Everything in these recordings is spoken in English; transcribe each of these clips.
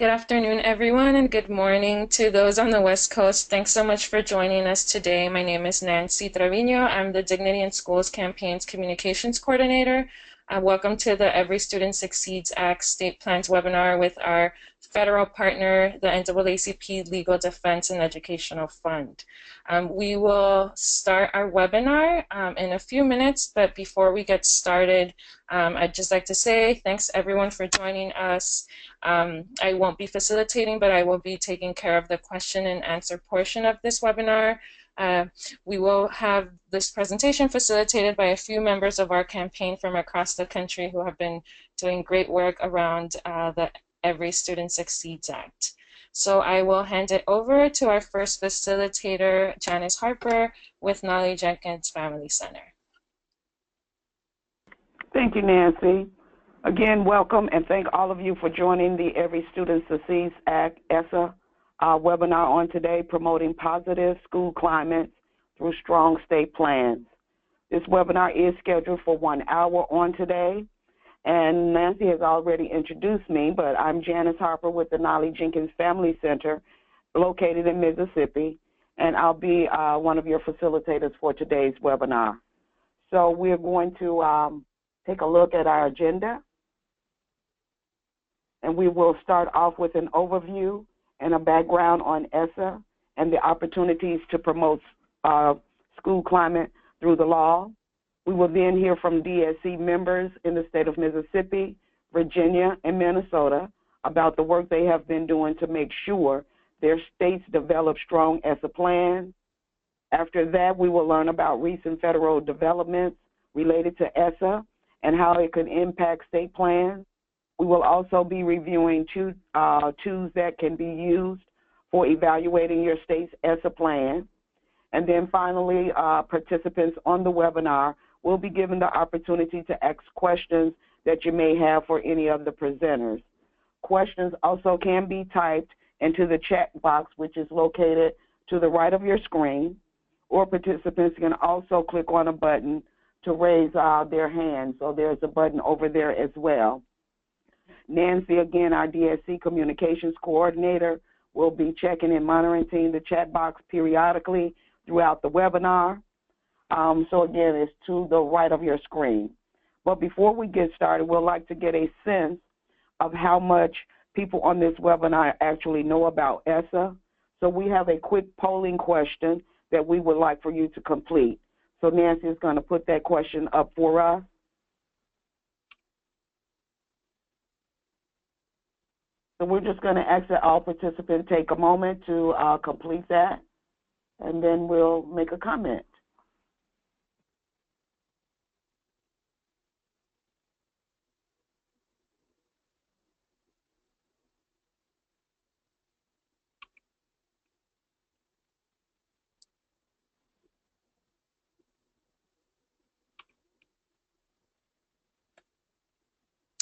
Good afternoon, everyone, and good morning to those on the West Coast. Thanks so much for joining us today. My name is Nancy Trevino. I'm the Dignity in Schools Campaign's Communications Coordinator. Welcome to the Every Student Succeeds Act State Plans webinar with our federal partner, the NAACP Legal Defense and Educational Fund. We will start our webinar in a few minutes, but before we get started, I'd just like to say thanks everyone for joining us. I won't be facilitating, but I will be taking care of the question and answer portion of this webinar. We will have this presentation facilitated by a few members of our campaign from across the country who have been doing great work around the Every Student Succeeds Act. So I will hand it over to our first facilitator, Janice Harper with Nolly Jenkins Family Center. Thank you, Nancy. Again, welcome and thank all of you for joining the Every Student Succeeds Act ESSA webinar on today, promoting positive school climates through strong state plans. This webinar is scheduled for 1 hour on today, and Nancy has already introduced me, but I'm Janice Harper with the Nolly Jenkins Family Center located in Mississippi, and I'll be one of your facilitators for today's webinar. So we're going to take a look at our agenda, and we will start off with an overview and a background on ESSA and the opportunities to promote school climate through the law. We will then hear from DSC members in the state of Mississippi, Virginia, and Minnesota about the work they have been doing to make sure their states develop strong ESSA plans. After that, we will learn about recent federal developments related to ESSA and how it could impact state plans. We will also be reviewing tools that can be used for evaluating your state's ESSA plan. And then finally, participants on the webinar will be given the opportunity to ask questions that you may have for any of the presenters. Questions also can be typed into the chat box, which is located to the right of your screen, or participants can also click on a button to raise their hand. So there's a button over there as well. Nancy, again, our DSC Communications Coordinator, will be checking and monitoring the chat box periodically throughout the webinar. So again, it's to the right of your screen. But before we get started, we'd like to get a sense of how much people on this webinar actually know about ESSA. So we have a quick polling question that we would like for you to complete. So Nancy is going to put that question up for us. So we're just going to ask that all participants take a moment to complete that, and then we'll make a comment.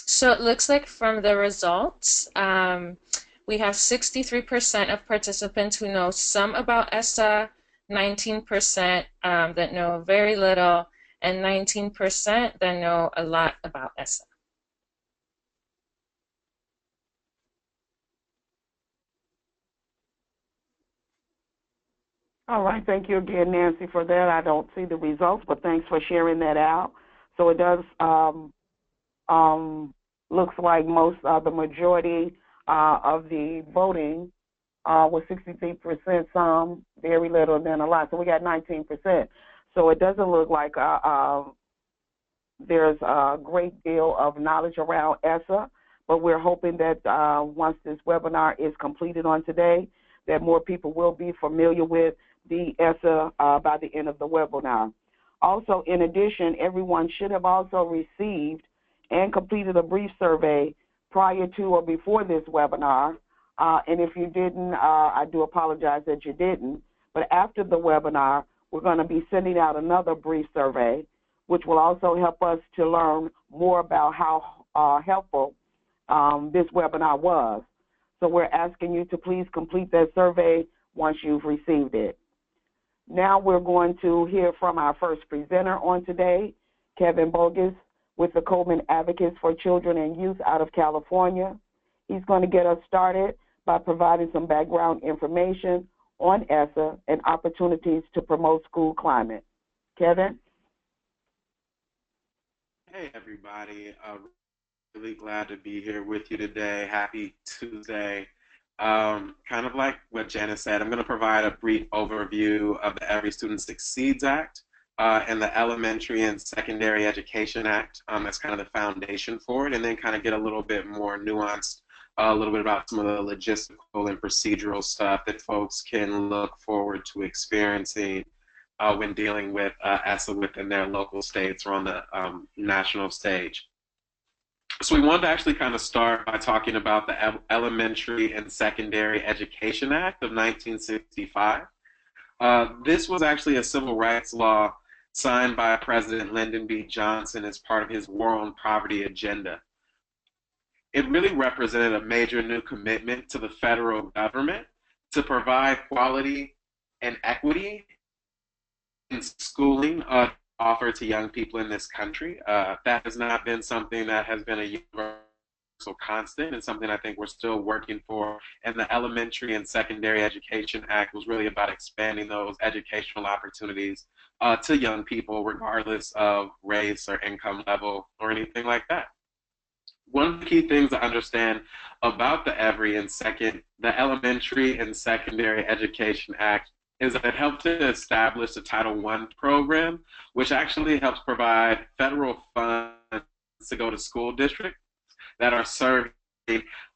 So it looks like from the results, we have 63% of participants who know some about ESSA, 19% that know very little, and 19% that know a lot about ESSA. All right, thank you again, Nancy, for that. I don't see the results, but thanks for sharing that out. So it does looks like the majority of the voting was 63%, some, very little, and then a lot. So we got 19%. So it doesn't look like there's a great deal of knowledge around ESSA, but we're hoping that once this webinar is completed on today, that more people will be familiar with the ESSA by the end of the webinar. Also, in addition, everyone should have also received and completed a brief survey prior to or before this webinar. And if you didn't, I do apologize that you didn't. But after the webinar, we're going to be sending out another brief survey, which will also help us to learn more about how helpful this webinar was. So we're asking you to please complete that survey once you've received it. Now we're going to hear from our first presenter on today, Kevin Bogus, with the Coleman Advocates for Children and Youth out of California. He's going to get us started by providing some background information on ESSA and opportunities to promote school climate. Kevin? Hey, everybody. Really glad to be here with you today. Happy Tuesday. Kind of like what Janice said, I'm going to provide a brief overview of the Every Student Succeeds Act and the Elementary and Secondary Education Act. That's kind of the foundation for it, and then kind of get a little bit more nuanced, a little bit about some of the logistical and procedural stuff that folks can look forward to experiencing when dealing with ESSA within their local states or on the national stage. So we wanted to actually kind of start by talking about the Elementary and Secondary Education Act of 1965. This was actually a civil rights law signed by President Lyndon B. Johnson as part of his war on poverty agenda. It really represented a major new commitment to the federal government to provide quality and equity in schooling offered to young people in this country. That has not been something that has been a universal constant, and something I think we're still working for. And the Elementary and Secondary Education Act was really about expanding those educational opportunities to young people, regardless of race or income level or anything like that. One of the key things to understand about the Elementary and Secondary Education Act is that it helped to establish the Title I program, which actually helps provide federal funds to go to school districts that are serving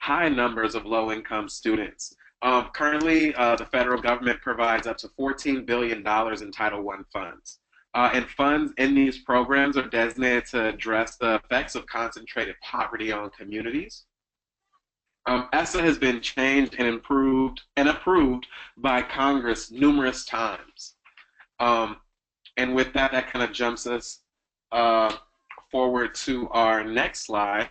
high numbers of low-income students. Currently, the federal government provides up to $14 billion in Title I funds. And funds in these programs are designated to address the effects of concentrated poverty on communities. ESSA has been changed and improved and approved by Congress numerous times. And with that, that kind of jumps us forward to our next slide,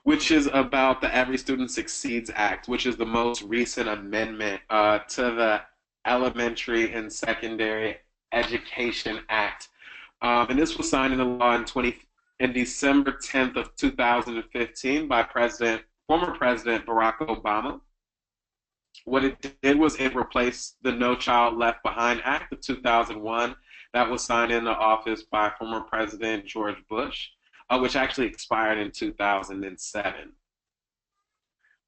which is about the Every Student Succeeds Act, which is the most recent amendment to the Elementary and Secondary Education Act. And this was signed into law in December 10th of 2015 by former President Barack Obama. What it did was it replaced the No Child Left Behind Act of 2001 that was signed into office by former President George Bush, which actually expired in 2007.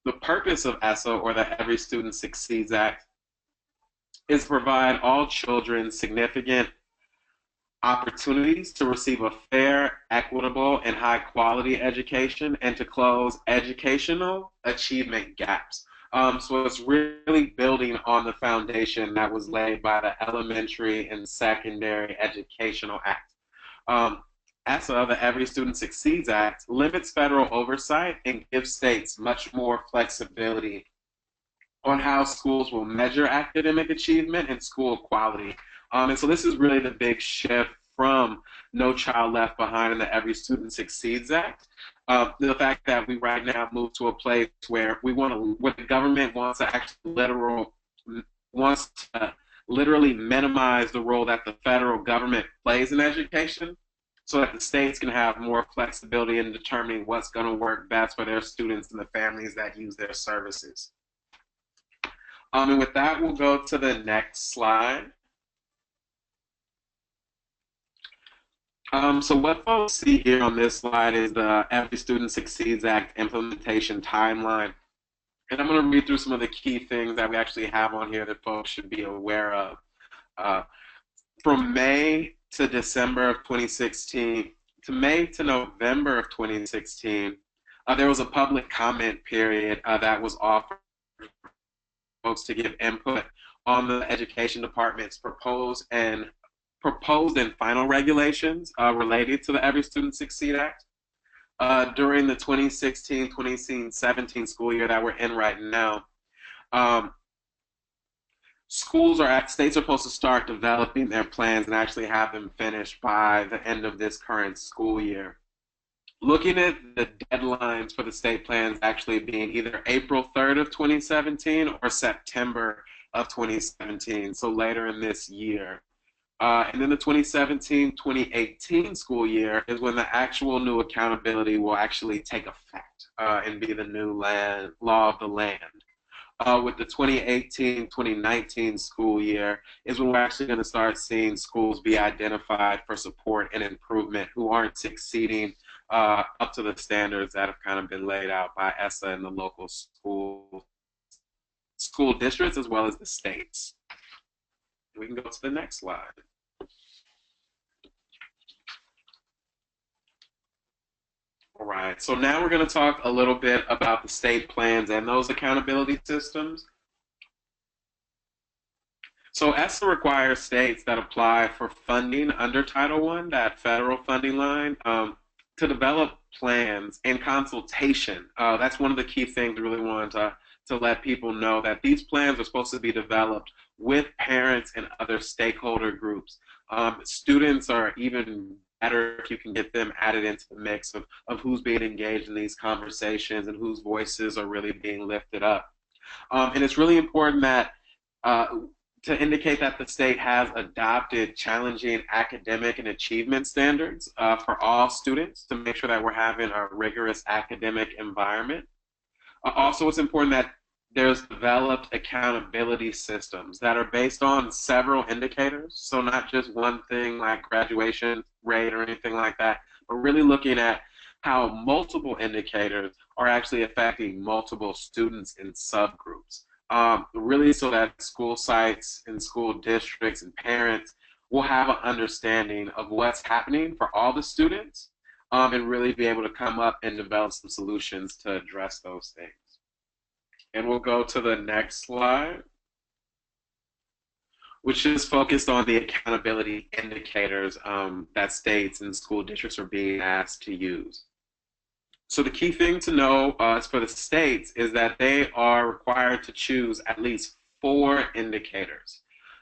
The purpose of ESSA, or the Every Student Succeeds Act, is to provide all children significant opportunities to receive a fair, equitable, and high-quality education, and to close educational achievement gaps. So it's really building on the foundation that was laid by the Elementary and Secondary Educational Act. ESSA, the Every Student Succeeds Act, limits federal oversight and gives states much more flexibility on how schools will measure academic achievement and school quality. And so this is really the big shift from No Child Left Behind and the Every Student Succeeds Act. The fact that we right now move to a place where where the government wants to literally minimize the role that the federal government plays in education, so that the states can have more flexibility in determining what's going to work best for their students and the families that use their services. And with that, we'll go to the next slide. So what folks see here on this slide is the Every Student Succeeds Act implementation timeline. And I'm going to read through some of the key things that we actually have on here that folks should be aware of. From May to December of 2016, to May to November of 2016, there was a public comment period that was offered for folks to give input on the Education Department's proposed and final regulations related to the Every Student Succeed Act. During the 2016-2017 school year that we're in right now, states are supposed to start developing their plans and actually have them finished by the end of this current school year. Looking at the deadlines for the state plans actually being either April 3rd of 2017 or September of 2017, so later in this year. And then the 2017-2018 school year is when the actual new accountability will actually take effect and be the new law of the land. With the 2018-2019 school year is when we're actually going to start seeing schools be identified for support and improvement who aren't succeeding up to the standards that have kind of been laid out by ESSA and the local school districts as well as the states. We can go to the next slide. All right, so now we're going to talk a little bit about the state plans and those accountability systems. So ESSA requires states that apply for funding under Title I, that federal funding line, to develop plans in consultation. That's one of the key things we really wanted to let people know, that these plans are supposed to be developed with parents and other stakeholder groups. Students are even better if you can get them added into the mix of who's being engaged in these conversations and whose voices are really being lifted up. And it's really important that to indicate that the state has adopted challenging academic and achievement standards for all students to make sure that we're having a rigorous academic environment. Also, it's important that there's developed accountability systems that are based on several indicators. So not just one thing like graduation rate or anything like that, but really looking at how multiple indicators are actually affecting multiple students in subgroups. Really so that school sites and school districts and parents will have an understanding of what's happening for all the students and really be able to come up and develop some solutions to address those things. And we'll go to the next slide, which is focused on the accountability indicators that states and school districts are being asked to use. So the key thing to know for the states is that they are required to choose at least 4 indicators.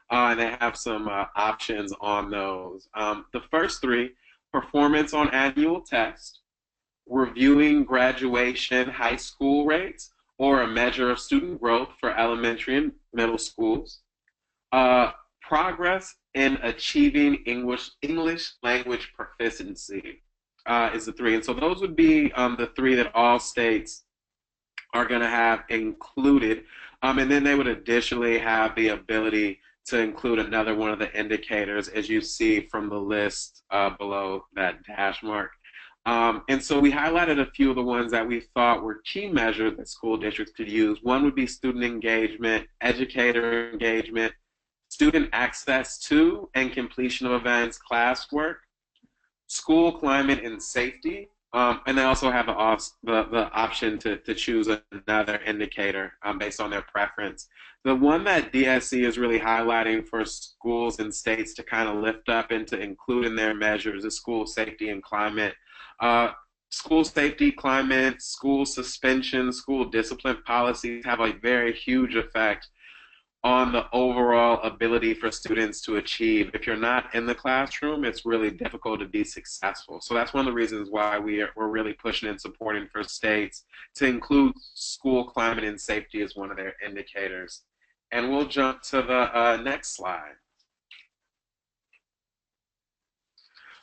And they have some options on those. The first 3, performance on annual tests, reviewing graduation high school rates, or a measure of student growth for elementary and middle schools, progress in achieving English language proficiency is the 3. And so those would be the 3 that all states are going to have included. And then they would additionally have the ability to include another one of the indicators, as you see from the list below that dash mark. And so we highlighted a few of the ones that we thought were key measures that school districts could use. One would be student engagement, educator engagement, student access to and completion of events, classwork, school climate and safety, and they also have the option to choose another indicator based on their preference. The one that DSE is really highlighting for schools and states to kind of lift up and to include in their measures is school safety and climate. School safety, climate, school suspension, school discipline policies have a very huge effect on the overall ability for students to achieve. If you're not in the classroom, it's really difficult to be successful. So that's one of the reasons why we're really pushing and supporting for states to include school climate and safety as one of their indicators. And we'll jump to the next slide.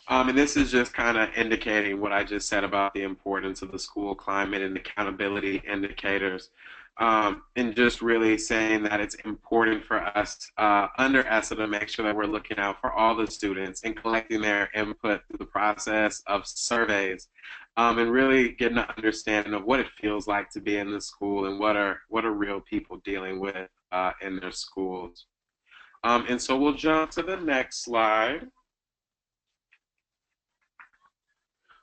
And this is just kind of indicating what I just said about the importance of the school climate and accountability indicators. And just really saying that it's important for us under ESSA to make sure that we're looking out for all the students and collecting their input through the process of surveys, and really getting an understanding of what it feels like to be in the school and what are real people dealing with in their schools. And so we'll jump to the next slide,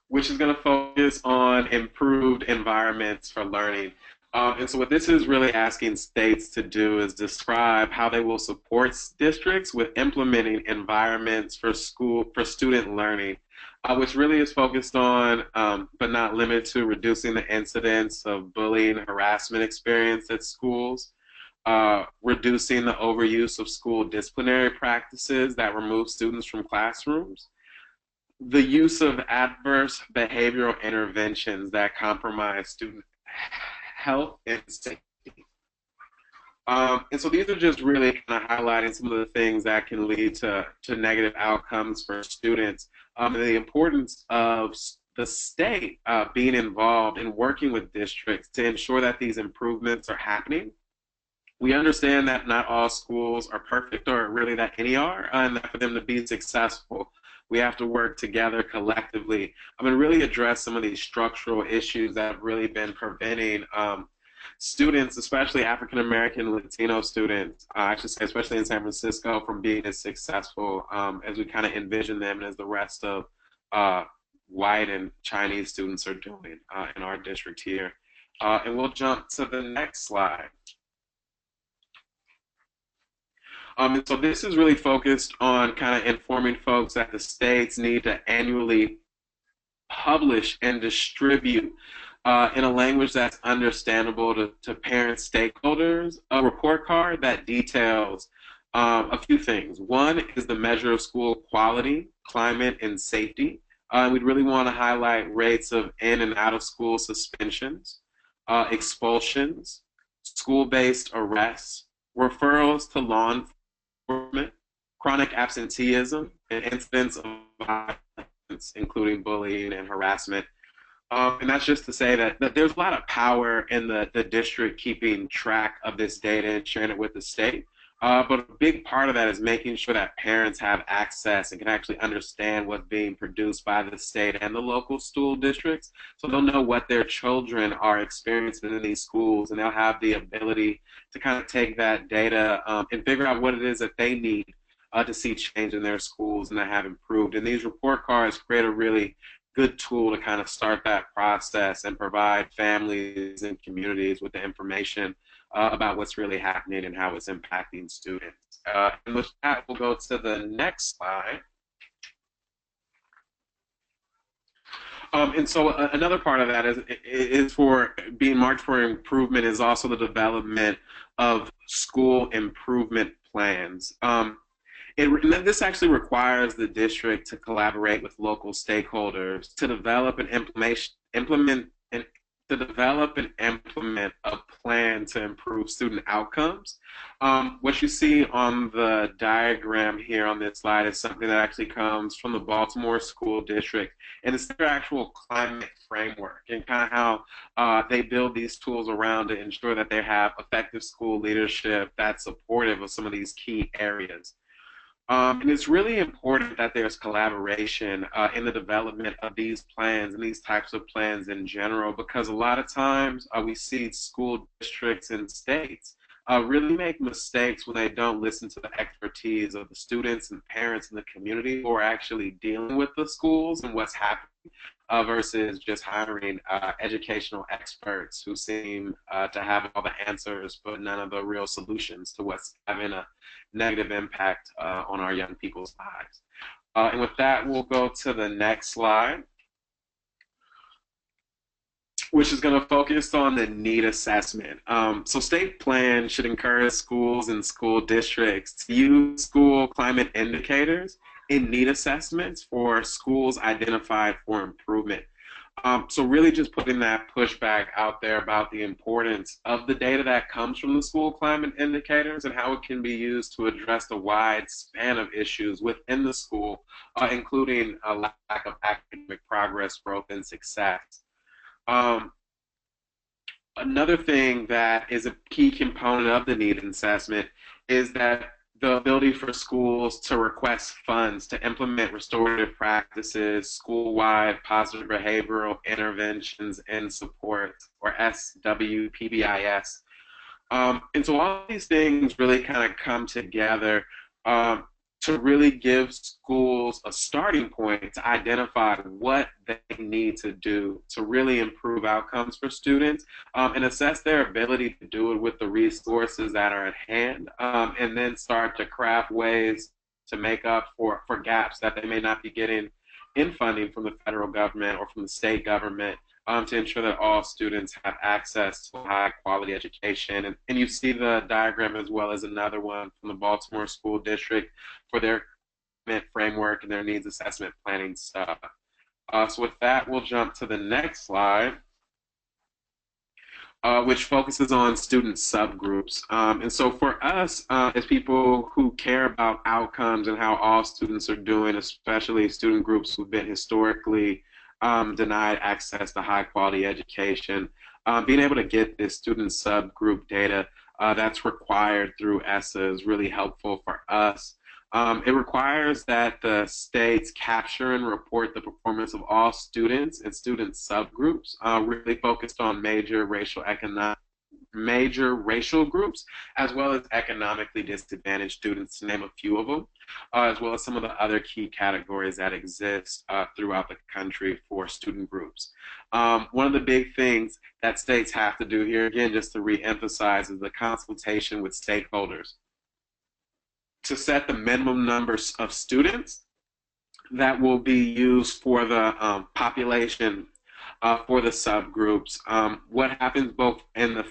which is going to focus on improved environments for learning. And so what this is really asking states to do is describe how they will support districts with implementing environments for student learning, which really is focused on, but not limited to, reducing the incidence of bullying and harassment experience at schools, reducing the overuse of school disciplinary practices that remove students from classrooms, the use of adverse behavioral interventions that compromise student health and safety. And so these are just really kind of highlighting some of the things that can lead to negative outcomes for students, and the importance of the state being involved in working with districts to ensure that these improvements are happening. We understand that not all schools are perfect, or really that any are, and that for them to be successful, we have to work together collectively. I'm going to really address some of these structural issues that have really been preventing students, especially African American Latino students, I should say, especially in San Francisco, from being as successful as we kind of envision them and as the rest of uh, white and Chinese students are doing in our district here. And we'll jump to the next slide. And so this is really focused on kind of informing folks that the states need to annually publish and distribute in a language that's understandable to parent stakeholders, a report card that details a few things. One is the measure of school quality, climate, and safety. We'd really want to highlight rates of in and out of school suspensions, expulsions, school-based arrests, referrals to law enforcement, chronic absenteeism, and incidents of violence, including bullying and harassment. And that's just to say that there's a lot of power in the district keeping track of this data and sharing it with the state. But a big part of that is making sure that parents have access and can actually understand what's being produced by the state and the local school districts. So they'll know what their children are experiencing in these schools, and they'll have the ability to kind of take that data and figure out what it is that they need to see change in their schools and to have improved. And these report cards create a really good tool to kind of start that process and provide families and communities with the information about what's really happening and how it's impacting students. And with that, we'll go to the next slide. And so another part of that is for being marked for improvement is also the development of school improvement plans. This actually requires the district to collaborate with local stakeholders to develop and implement a plan to improve student outcomes. What you see on the diagram here on this slide is something that actually comes from the Baltimore School District, and it's their actual climate framework and kind of how they build these tools around to ensure that they have effective school leadership that's supportive of some of these key areas. And it's really important that there's collaboration in the development of these plans and these types of plans in general, because a lot of times we see school districts and states really make mistakes when they don't listen to the expertise of the students and parents in the community who are actually dealing with the schools and what's happening. Versus just hiring educational experts who seem to have all the answers but none of the real solutions to what's having a negative impact on our young people's lives. And with that, we'll go to the next slide, which is going to focus on the need assessment. So state plans should encourage schools and school districts to use school climate indicators in need assessments for schools identified for improvement. So really just putting that pushback out there about the importance of the data that comes from the school climate indicators and how it can be used to address the wide span of issues within the school, including a lack of academic progress, growth, and success. Another thing that is a key component of the need assessment is that the ability for schools to request funds to implement restorative practices, school-wide positive behavioral interventions and supports, or SWPBIS. And so all these things really kind of come together to really give schools a starting point to identify what they need to do to really improve outcomes for students and assess their ability to do it with the resources that are at hand, and then start to craft ways to make up for gaps that they may not be getting in funding from the federal government or from the state government, to ensure that all students have access to a high quality education. And you see the diagram as well as another one from the Baltimore School District for their framework and their needs assessment planning stuff. So with that, we'll jump to the next slide, which focuses on student subgroups. And so for us, as people who care about outcomes and how all students are doing, especially student groups who've been historically denied access to high quality education, being able to get this student subgroup data that's required through ESSA is really helpful for us. It requires that the states capture and report the performance of all students and student subgroups, really focused on major racial groups, as well as economically disadvantaged students, to name a few of them, as well as some of the other key categories that exist throughout the country for student groups. One of the big things that states have to do here, again, just to re-emphasize, is the consultation with stakeholders to set the minimum numbers of students that will be used for the population for the subgroups. What happens both in the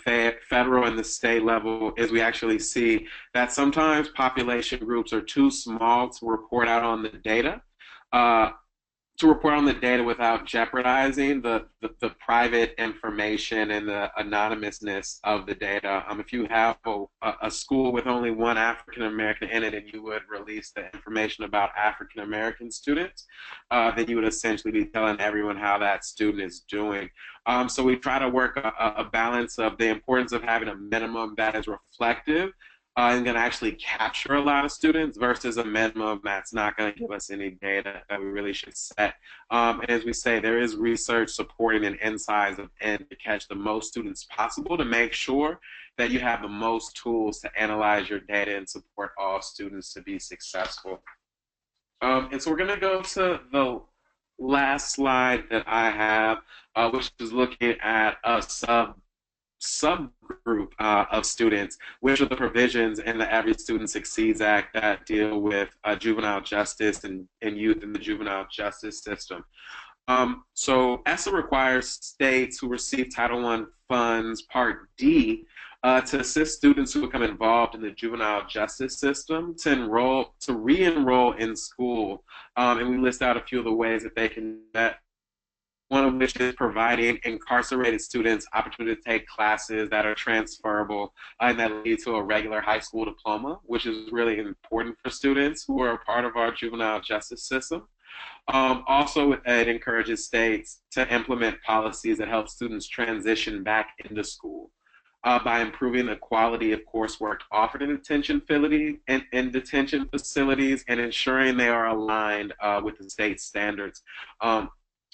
federal and the state level is we actually see that sometimes population groups are too small to report out on the data. Without jeopardizing the private information and the anonymousness of the data. If you have a school with only one African American in it and you would release the information about African American students, then you would essentially be telling everyone how that student is doing. So we try to work a balance of the importance of having a minimum that is reflective and going to actually capture a lot of students versus a minimum that's not going to give us any data that we really should set. And as we say, there is research supporting an N size of N to catch the most students possible to make sure that you have the most tools to analyze your data and support all students to be successful. And so we're going to go to the last slide that I have, which is looking at a subgroup of students, which are the provisions in the Every Student Succeeds Act that deal with juvenile justice and youth in the juvenile justice system. So ESSA requires states who receive Title I funds, Part D, to assist students who become involved in the juvenile justice system to re-enroll in school. And we list out a few of the ways that they can do that. One of which is providing incarcerated students opportunity to take classes that are transferable and that lead to a regular high school diploma, which is really important for students who are a part of our juvenile justice system. Also, it encourages states to implement policies that help students transition back into school by improving the quality of coursework offered in detention facilities and ensuring they are aligned with the state standards.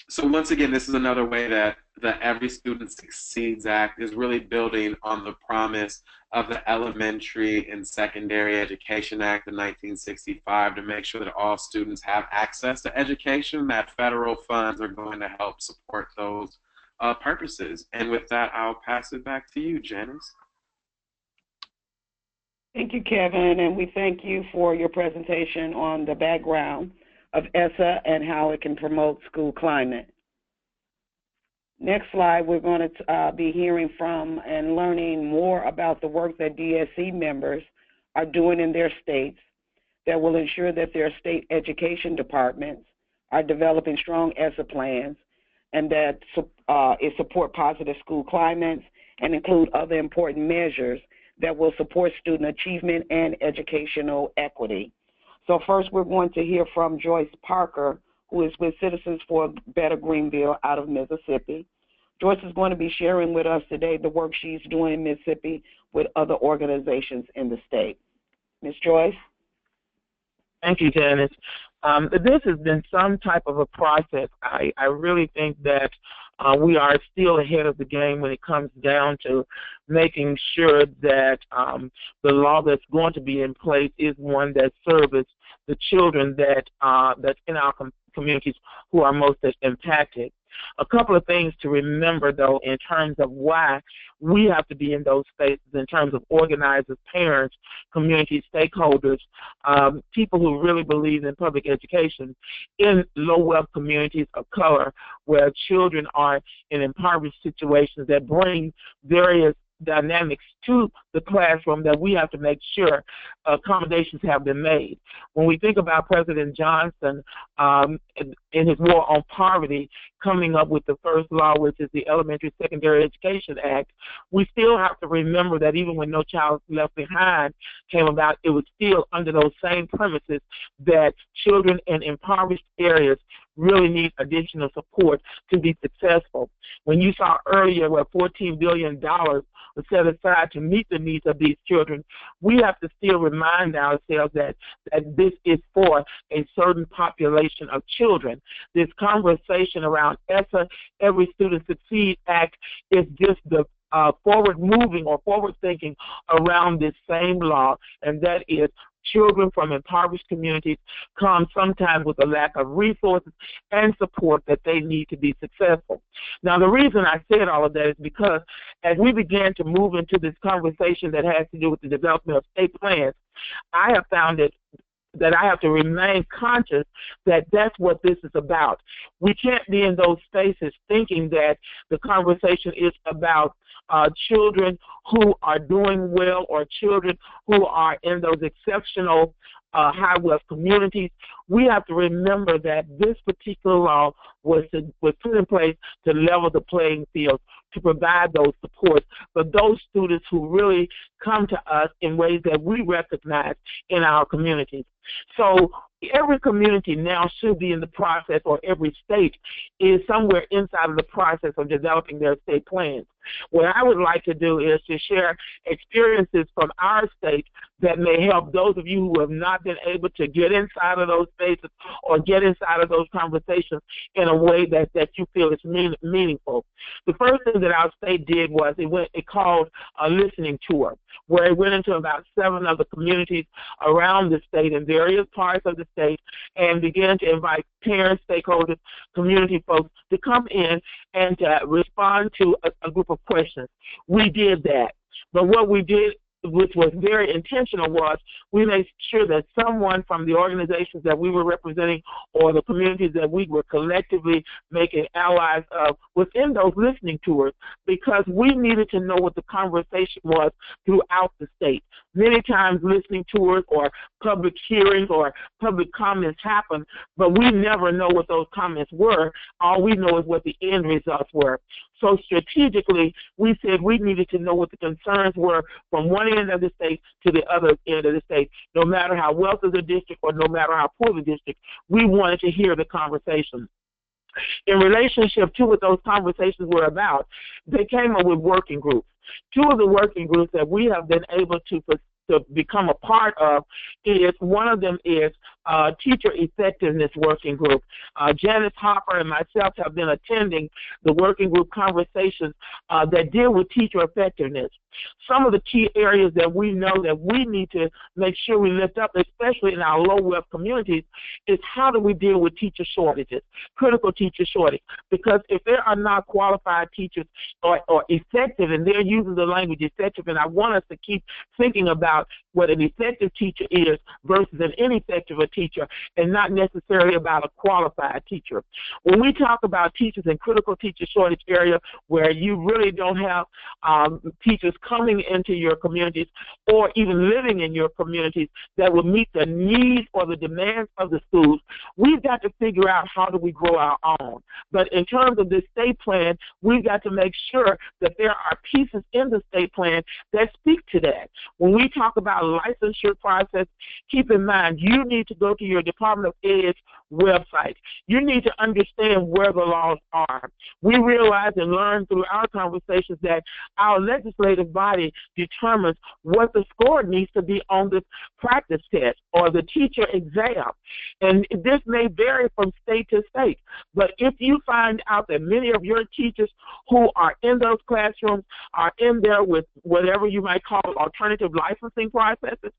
So once again, this is another way that the Every Student Succeeds Act is really building on the promise of the Elementary and Secondary Education Act of 1965 to make sure that all students have access to education, that federal funds are going to help support those purposes. And with that, I'll pass it back to you, Janice. Thank you, Kevin, and we thank you for your presentation on the background of ESSA and how it can promote school climate. Next slide, we're going to be hearing from and learning more about the work that DSE members are doing in their states that will ensure that their state education departments are developing strong ESSA plans and that it support positive school climates and include other important measures that will support student achievement and educational equity. So first we're going to hear from Joyce Parker, who is with Citizens for Better Greenville out of Mississippi. Joyce is going to be sharing with us today the work she's doing in Mississippi with other organizations in the state. Ms. Joyce? Thank you, Janice. This has been some type of a process. I really think that we are still ahead of the game when it comes down to making sure that the law that's going to be in place is one that serves the children that's in our communities who are most impacted. A couple of things to remember, though, in terms of why we have to be in those spaces, in terms of organizers, parents, community stakeholders, people who really believe in public education in low-wealth communities of color where children are in impoverished situations that bring various dynamics to the classroom that we have to make sure accommodations have been made. When we think about President Johnson in his war on poverty, coming up with the first law, which is the Elementary Secondary Education Act, we still have to remember that even when No Child Left Behind came about, it was still under those same premises that children in impoverished areas really need additional support to be successful. When you saw earlier where $14 billion was set aside to meet the needs of these children, we have to still remind ourselves that this is for a certain population of children. This conversation around ESSA, Every Student Succeed Act, is just the forward-moving or forward-thinking around this same law, and that is children from impoverished communities come sometimes with a lack of resources and support that they need to be successful. Now, the reason I said all of that is because as we began to move into this conversation that has to do with the development of state plans, I have found that I have to remain conscious that that's what this is about. We can't be in those spaces thinking that the conversation is about children who are doing well or children who are in those exceptional high wealth communities. We have to remember that this particular law was put in place to level the playing field, to provide those supports for those students who really come to us in ways that we recognize in our communities. So every community now should be in the process, or every state is somewhere inside of the process of developing their state plans. What I would like to do is to share experiences from our state that may help those of you who have not been able to get inside of those spaces or get inside of those conversations in a way that you feel is meaningful. The first thing that our state did was it called a listening tour, where it went into about 7 other communities around the state in various parts of the state and began to invite parents, stakeholders, community folks to come in and to respond to a group of questions. We did that. But what we did, which was very intentional, was we made sure that someone from the organizations that we were representing or the communities that we were collectively making allies of was in those listening tours, because we needed to know what the conversation was throughout the state. Many times listening tours or public hearings or public comments happen, but we never know what those comments were. All we know is what the end results were. So strategically, we said we needed to know what the concerns were from one end of the state to the other end of the state. No matter how wealthy the district or no matter how poor the district, we wanted to hear the conversation. In relationship to what those conversations were about, they came up with working groups. 2 of the working groups that we have been able to become a part of one of them is Teacher Effectiveness Working Group. Janice Hopper and myself have been attending the working group conversations that deal with teacher effectiveness. Some of the key areas that we know that we need to make sure we lift up, especially in our low-wealth communities, is how do we deal with teacher shortages, critical teacher shortage. Because if there are not qualified teachers or effective, and they're using the language effective, and I want us to keep thinking about what an effective teacher is versus an ineffective teacher, and not necessarily about a qualified teacher. When we talk about teachers in critical teacher shortage area where you really don't have teachers coming into your communities or even living in your communities that will meet the needs or the demands of the schools, we've got to figure out how do we grow our own. But in terms of this state plan, we've got to make sure that there are pieces in the state plan that speak to that. When we talk about licensure process, keep in mind you need to go to your Department of Ed's website. You need to understand where the laws are. We realize and learn through our conversations that our legislative body determines what the score needs to be on this practice test or the teacher exam. And this may vary from state to state. But if you find out that many of your teachers who are in those classrooms are in there with whatever you might call alternative licensing processes,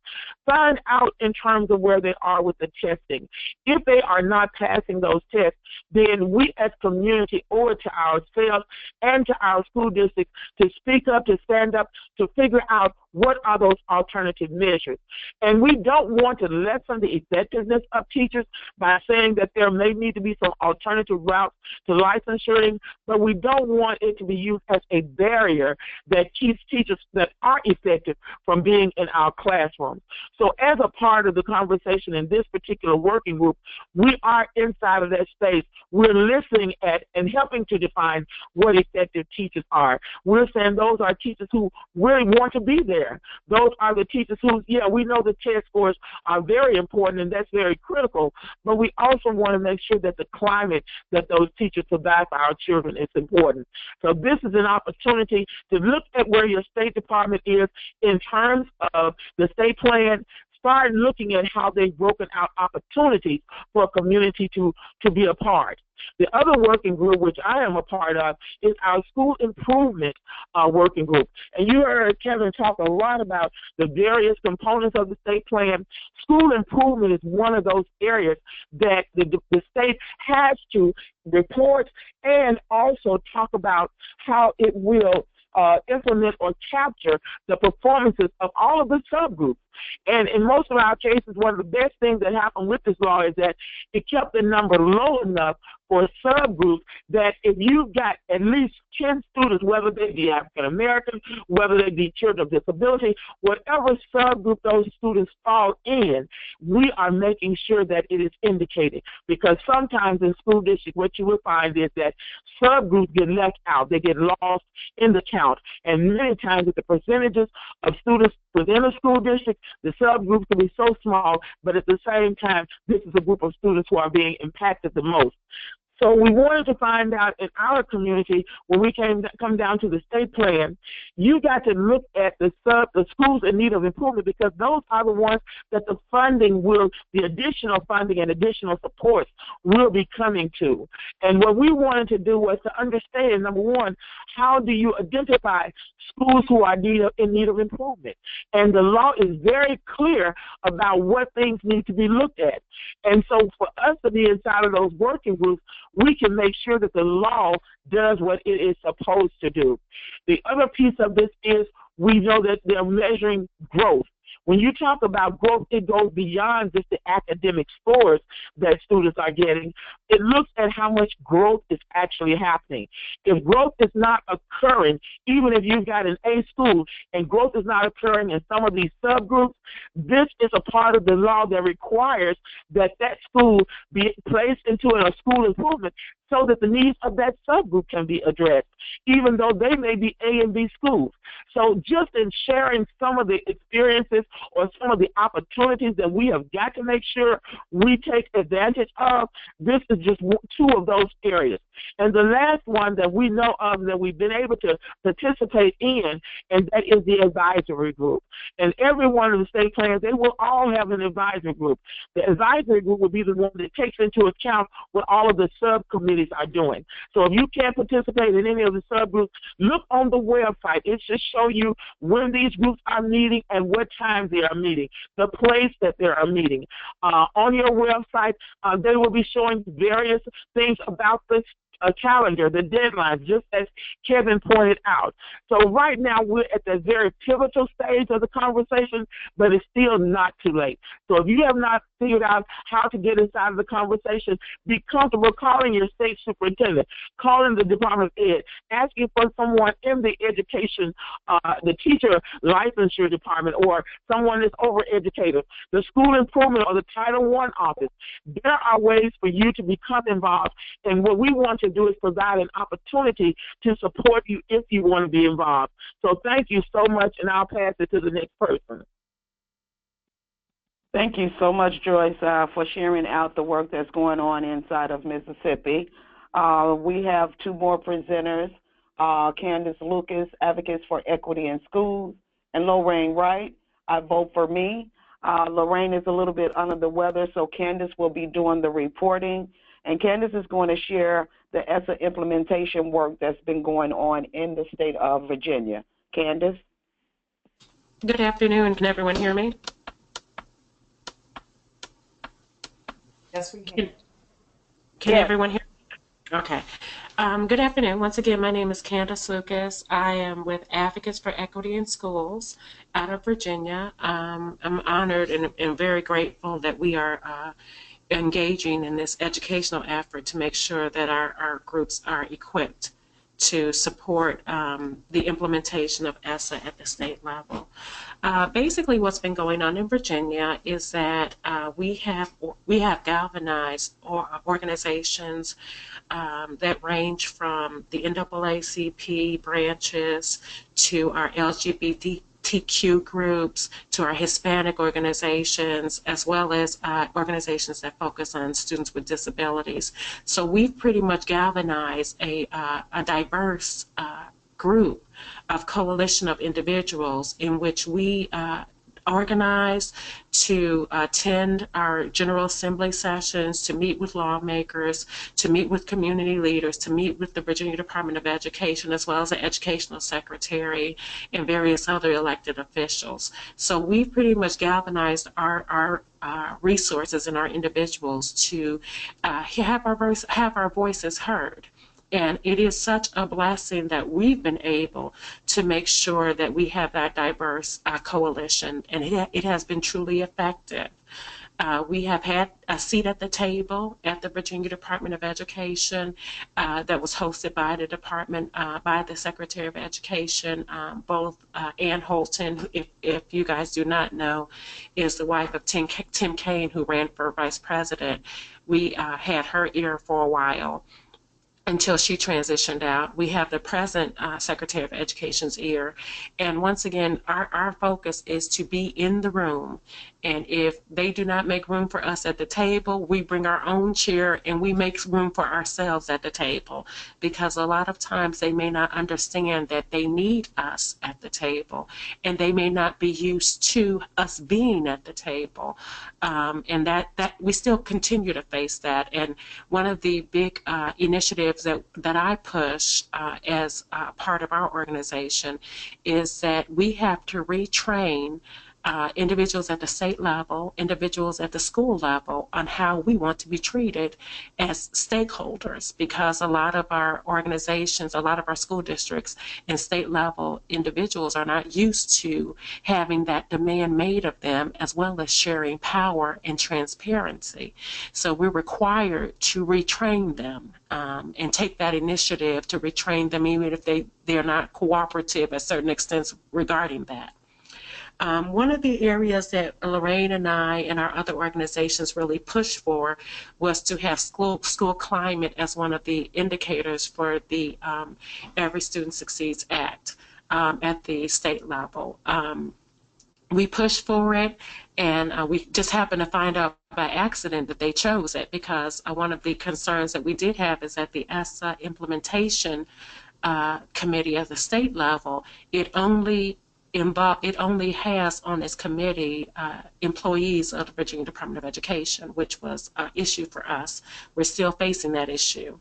find out in terms of where they are with with the testing. If they are not passing those tests, then we as community owe it to ourselves and to our school districts to speak up, to stand up, to figure out what are those alternative measures. And we don't want to lessen the effectiveness of teachers by saying that there may need to be some alternative routes to licensing, but we don't want it to be used as a barrier that keeps teachers that are effective from being in our classrooms. So as a part of the conversation in this particular working group, we are inside of that space. We're listening at and helping to define what effective teachers are. We're saying those are teachers who really want to be there. Those are the teachers who, yeah, we know the test scores are very important and that's very critical, but we also want to make sure that the climate that those teachers provide for our children is important. So this is an opportunity to look at where your State Department is in terms of the state plan. Start looking at how they've broken out opportunities for a community to be a part. The other working group, which I am a part of, is our school improvement working group. And you heard Kevin talk a lot about the various components of the state plan. School improvement is one of those areas that the state has to report and also talk about how it will implement or capture the performances of all of the subgroups. And in most of our cases, one of the best things that happened with this law is that it kept the number low enough for subgroups that if you got at least 10 students, whether they be African American, whether they be children of disability, whatever subgroup those students fall in, we are making sure that it is indicated. Because sometimes in school districts, what you will find is that subgroups get left out. They get lost in the count. And many times with the percentages of students within a school district, the subgroups can be so small, but at the same time, this is a group of students who are being impacted the most. So we wanted to find out in our community, when we come down to the state plan, you got to look at the schools in need of improvement, because those are the ones that the funding will, the additional funding and additional supports will be coming to. And what we wanted to do was to understand, number one, how do you identify schools who are in need of improvement? And the law is very clear about what things need to be looked at. And so for us to be inside of those working groups, we can make sure that the law does what it is supposed to do. The other piece of this is we know that they're measuring growth. When you talk about growth, it goes beyond just the academic scores that students are getting. It looks at how much growth is actually happening. If growth is not occurring, even if you've got an A school and growth is not occurring in some of these subgroups, this is a part of the law that requires that that school be placed into a school improvement so that the needs of that subgroup can be addressed, even though they may be A and B schools. So just in sharing some of the experiences or some of the opportunities that we have got to make sure we take advantage of, this is just two of those areas. And the last one that we know of that we've been able to participate in, and that is the advisory group. And every one of the state plans, they will all have an advisory group. The advisory group will be the one that takes into account what all of the subcommittees are doing. So if you can't participate in any of the subgroups, look on the website. It should show you when these groups are meeting and what times they are meeting, the place that they are meeting. On your website, they will be showing various things about this calendar, the deadlines, just as Kevin pointed out. So right now we're at the very pivotal stage of the conversation, but it's still not too late. So if you have not figured out how to get inside of the conversation, be comfortable calling your state superintendent, calling the Department of Ed, asking for someone in the education, the teacher licensure department, or someone that's overeducated, the school improvement or the Title I office. There are ways for you to become involved, and what we want to do is provide an opportunity to support you if you want to be involved. So thank you so much, and I'll pass it to the next person. Thank you so much, Joyce, for sharing out the work that's going on inside of Mississippi. We have two more presenters, Candace Lucas, Advocates for Equity in Schools, and Lorraine Wright, I Vote for Me. Lorraine is a little bit under the weather, so Candace will be doing the reporting. And Candace is going to share the ESSA implementation work that's been going on in the state of Virginia. Candace? Good afternoon. Can everyone hear me? Yes, we Can, can. can Yes. everyone hear? Okay. Good afternoon. Once again, my name is Candace Lucas. I am with Advocates for Equity in Schools out of Virginia. I'm honored and very grateful that we are engaging in this educational effort to make sure that our groups are equipped to support the implementation of ESSA at the state level. Basically, what's been going on in Virginia is that we have galvanized organizations that range from the NAACP branches to our LGBTQ groups to our Hispanic organizations, as well as organizations that focus on students with disabilities. So we've pretty much galvanized a diverse group of coalition of individuals in which we organized to attend our General Assembly sessions, to meet with lawmakers, to meet with community leaders, to meet with the Virginia Department of Education, as well as the Educational Secretary and various other elected officials. So we've pretty much galvanized our resources and our individuals to have our voices heard. And it is such a blessing that we've been able to make sure that we have that diverse coalition, and it has been truly effective. We have had a seat at the table at the Virginia Department of Education that was hosted by the department, by the Secretary of Education, both Ann Holton, if you guys do not know, is the wife of Tim Cain, who ran for vice president. We had her ear for a while until she transitioned out. We have the present Secretary of Education's ear. And once again, our focus is to be in the room. And if they do not make room for us at the table, we bring our own chair and we make room for ourselves at the table. Because a lot of times they may not understand that they need us at the table, and they may not be used to us being at the table. And that we still continue to face that. And one of the big initiatives that I push as part of our organization is that we have to retrain individuals at the state level, individuals at the school level on how we want to be treated as stakeholders, because a lot of our organizations, a lot of our school districts and state level individuals are not used to having that demand made of them, as well as sharing power and transparency. So we're required to retrain them and take that initiative to retrain them, even if they're not cooperative at certain extents regarding that. One of the areas that Lorraine and I and our other organizations really pushed for was to have school climate as one of the indicators for the Every Student Succeeds Act at the state level. We pushed for it, and we just happened to find out by accident that they chose it, because one of the concerns that we did have is that the ESSA implementation committee at the state level, it only has on its committee employees of the Virginia Department of Education, which was an issue for us. We're still facing that issue.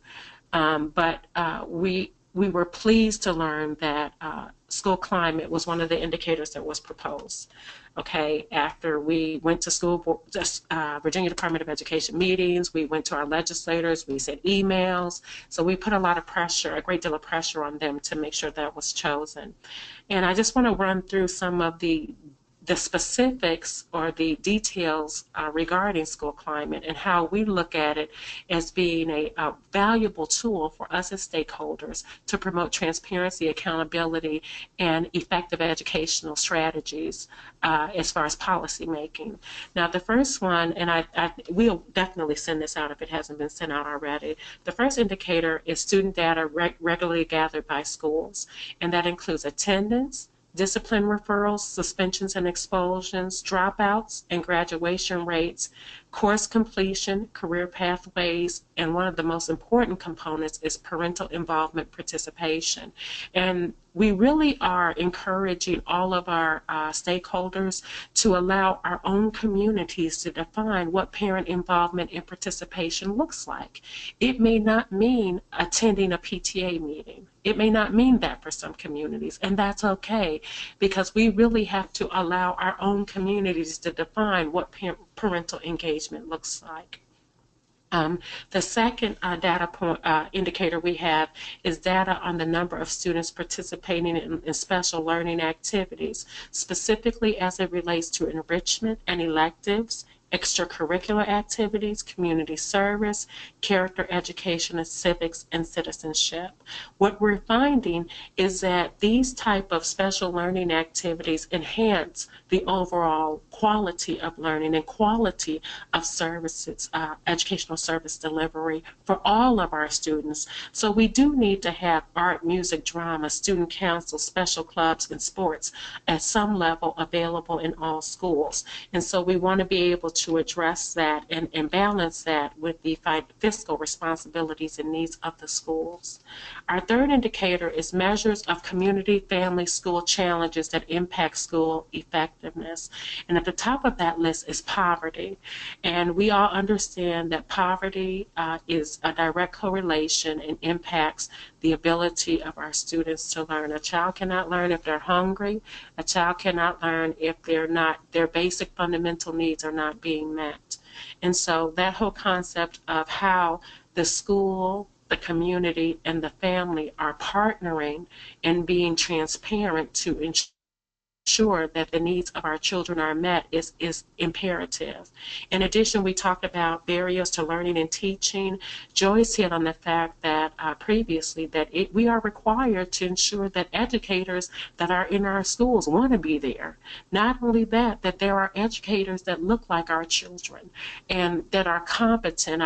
But we were pleased to learn that school climate was one of the indicators that was proposed. Okay, after we went to Virginia Department of Education meetings, we went to our legislators, we sent emails. So we put a lot of pressure, a great deal of pressure on them to make sure that was chosen. And I just want to run through some of the specifics or the details regarding school climate and how we look at it as being a valuable tool for us as stakeholders to promote transparency, accountability, and effective educational strategies as far as policy making. Now, the first one, and we'll definitely send this out if it hasn't been sent out already. The first indicator is student data regularly gathered by schools, and that includes attendance, discipline referrals, suspensions and expulsions, dropouts and graduation rates, course completion, career pathways, and one of the most important components is parental involvement participation. And we really are encouraging all of our stakeholders to allow our own communities to define what parent involvement and participation looks like. It may not mean attending a PTA meeting. It may not mean that for some communities, and that's okay, because we really have to allow our own communities to define what parental engagement looks like. The second data point indicator we have is data on the number of students participating in special learning activities, specifically as it relates to enrichment and electives, extracurricular activities, community service, character education, and civics and citizenship. What we're finding is that these type of special learning activities enhance the overall quality of learning and quality of services, educational service delivery for all of our students. So we do need to have art, music, drama, student council, special clubs, and sports at some level available in all schools. And so we want to be able to address that and balance that with the fiscal responsibilities and needs of the schools. Our third indicator is measures of community, family, school challenges that impact school effectiveness. And at the top of that list is poverty. And we all understand that poverty is a direct correlation and impacts the ability of our students to learn. A child cannot learn if they're hungry. A child cannot learn if their basic fundamental needs are not being met. And so that whole concept of how the school, the community, and the family are partnering and being transparent to ensure that the needs of our children are met is imperative. In addition, we talked about barriers to learning and teaching. Joyce hit on the fact that previously that we are required to ensure that educators that are in our schools want to be there. Not only that, that there are educators that look like our children and that are competent.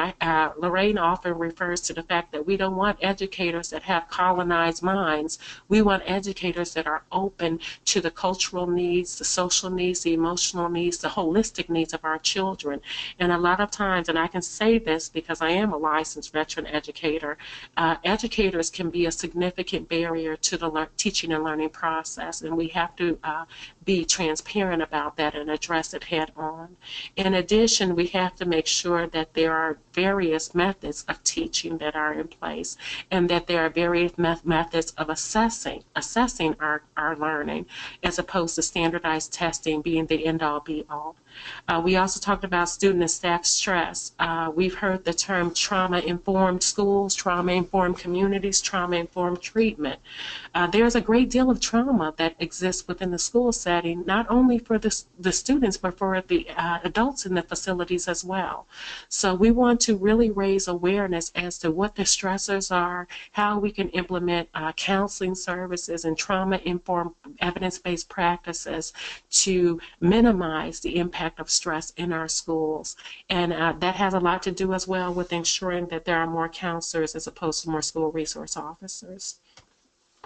Lorraine often refers to the fact that we don't want educators that have colonized minds. We want educators that are open to the cultural needs, the social needs, the emotional needs, the holistic needs of our children. And a lot of times, and I can say this because I am a licensed veteran educator, educators can be a significant barrier to the teaching and learning process, and we have to be transparent about that and address it head on. In addition, we have to make sure that there are various methods of teaching that are in place and that there are various methods of assessing our learning as opposed to standardized testing being the end-all be-all. We also talked about student and staff stress. We've heard the term trauma-informed schools, trauma-informed communities, trauma-informed treatment. There's a great deal of trauma that exists within the school setting, not only for the students, but for the adults in the facilities as well. So we want to really raise awareness as to what the stressors are, how we can implement counseling services and trauma-informed evidence-based practices to minimize the impact of stress in our schools. And that has a lot to do as well with ensuring that there are more counselors as opposed to more school resource officers.